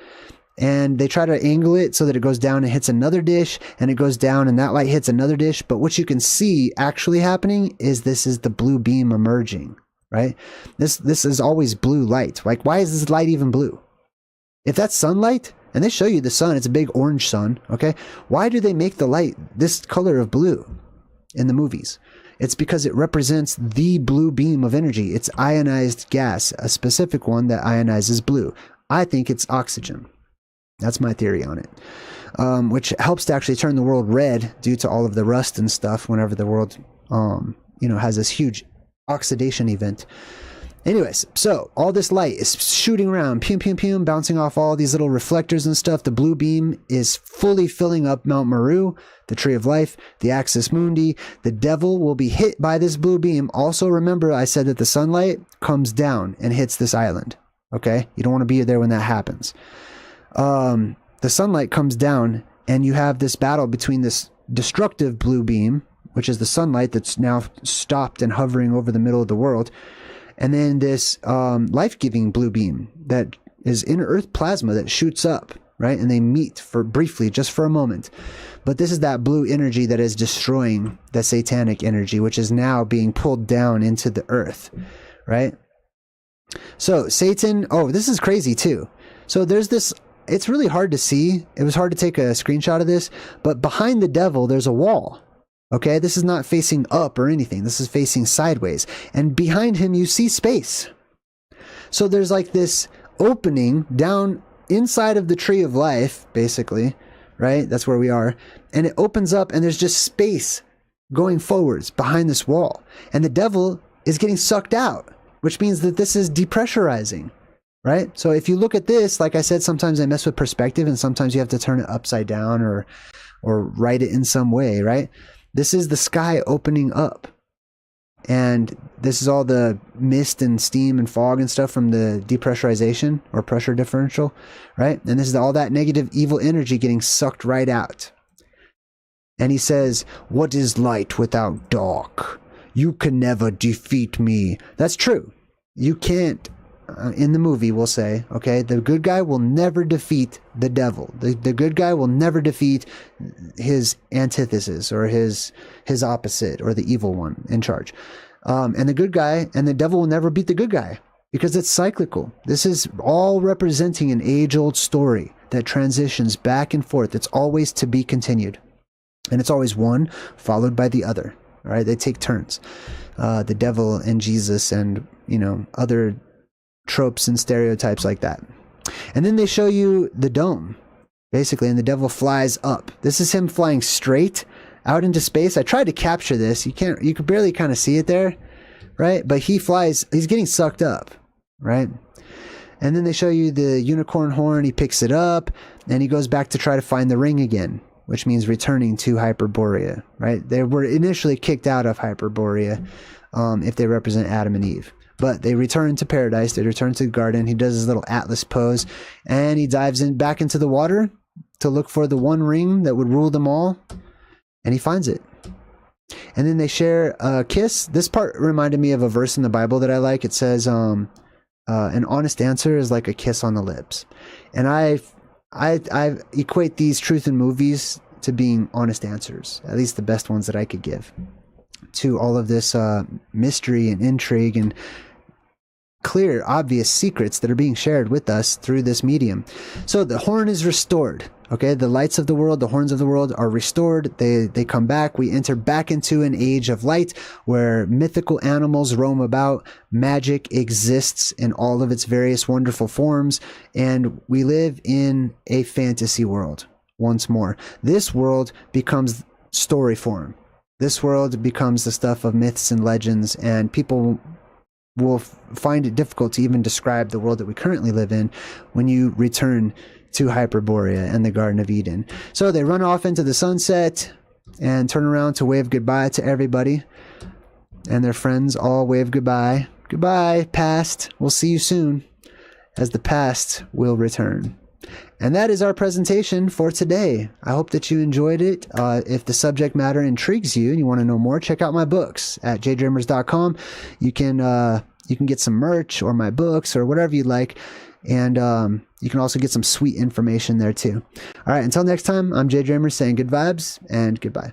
[SPEAKER 1] And they try to angle it so that it goes down and hits another dish, and it goes down and that light hits another dish. But what you can see actually happening is this is the blue beam emerging, right? This is always blue light. Like, why is this light even blue? If that's sunlight, and they show you the sun, it's a big orange sun, okay? Why do they make the light this color of blue in the movies? It's because it represents the blue beam of energy. It's ionized gas, a specific one that ionizes blue. I think it's oxygen. That's my theory on it, which helps to actually turn the world red due to all of the rust and stuff whenever the world, has this huge oxidation event. Anyways, so all this light is shooting around, pew, pew, pew, bouncing off all these little reflectors and stuff. The blue beam is fully filling up Mount Maru, the Tree of Life, the Axis Mundi. The devil will be hit by this blue beam. Also, remember, I said that the sunlight comes down and hits this island. Okay? You don't want to be there when that happens. The sunlight comes down, and you have this battle between this destructive blue beam, which is the sunlight that's now stopped and hovering over the middle of the world, and then this life-giving blue beam that is inner Earth plasma that shoots up, right? And they meet briefly, just for a moment. But this is that blue energy that is destroying the satanic energy, which is now being pulled down into the Earth, right? So Satan, this is crazy too. So there's this. It's really hard to see. It was hard to take a screenshot of this, but behind the devil, there's a wall. Okay, this is not facing up or anything. This is facing sideways. And behind him, you see space. So there's like this opening down inside of the Tree of Life, basically, right? That's where we are. And it opens up, and there's just space going forwards behind this wall. And the devil is getting sucked out, which means that this is depressurizing. Right? So if you look at this, like I said, sometimes I mess with perspective, and sometimes you have to turn it upside down or write it in some way, right? This is the sky opening up. And this is all the mist and steam and fog and stuff from the depressurization or pressure differential, right? And this is all that negative evil energy getting sucked right out. And he says, "What is light without dark? You can never defeat me." That's true. You can't. In the movie, we'll say, okay, the good guy will never defeat the devil. The good guy will never defeat his antithesis or his opposite, or the evil one in charge. And the good guy and the devil will never beat the good guy, because it's cyclical. This is all representing an age-old story that transitions back and forth. It's always to be continued. And it's always one followed by the other. All right, they take turns. The devil and Jesus and, other tropes and stereotypes like that. And then they show you the dome, basically, and the devil flies up. This is him flying straight out into space. I tried to capture this. You could barely kind of see it there, right? But he flies, he's getting sucked up, right? And then they show you the unicorn horn. He picks it up and he goes back to try to find the ring again, which means returning to Hyperborea, right? They were initially kicked out of Hyperborea if they represent Adam and Eve. But they return to paradise. They return to the garden. He does his little Atlas pose and he dives back into the water to look for the one ring that would rule them all. And he finds it. And then they share a kiss. This part reminded me of a verse in the Bible that I like. It says, an honest answer is like a kiss on the lips. And I equate these truth in movies to being honest answers, at least the best ones that I could give to all of this mystery and intrigue and clear, obvious secrets that are being shared with us through this medium. So the horn is restored. Okay, the lights of the world, the horns of the world are restored. They come back. We enter back into an age of light where mythical animals roam about. Magic exists in all of its various wonderful forms. And we live in a fantasy world once more. This world becomes story form. This world becomes the stuff of myths and legends, and people will find it difficult to even describe the world that we currently live in when you return to Hyperborea and the Garden of Eden. So they run off into the sunset and turn around to wave goodbye to everybody. And their friends all wave goodbye. Goodbye, past. We'll see you soon, as the past will return. And that is our presentation for today. I hope that you enjoyed it. If the subject matter intrigues you and you want to know more, check out my books at JayDreamerZ.com. You can get some merch or my books or whatever you like. And you can also get some sweet information there too. All right, until next time, I'm JayDreamer saying good vibes and goodbye.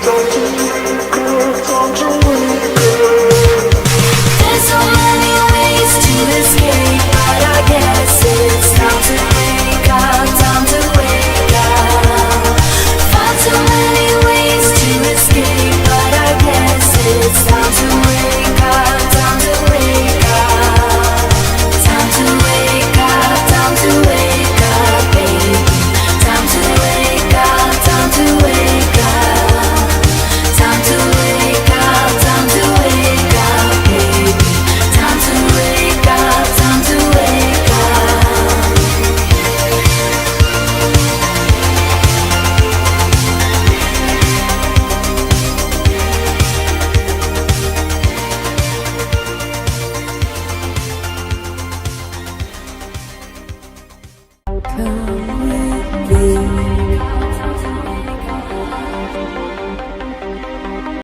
[SPEAKER 2] Don't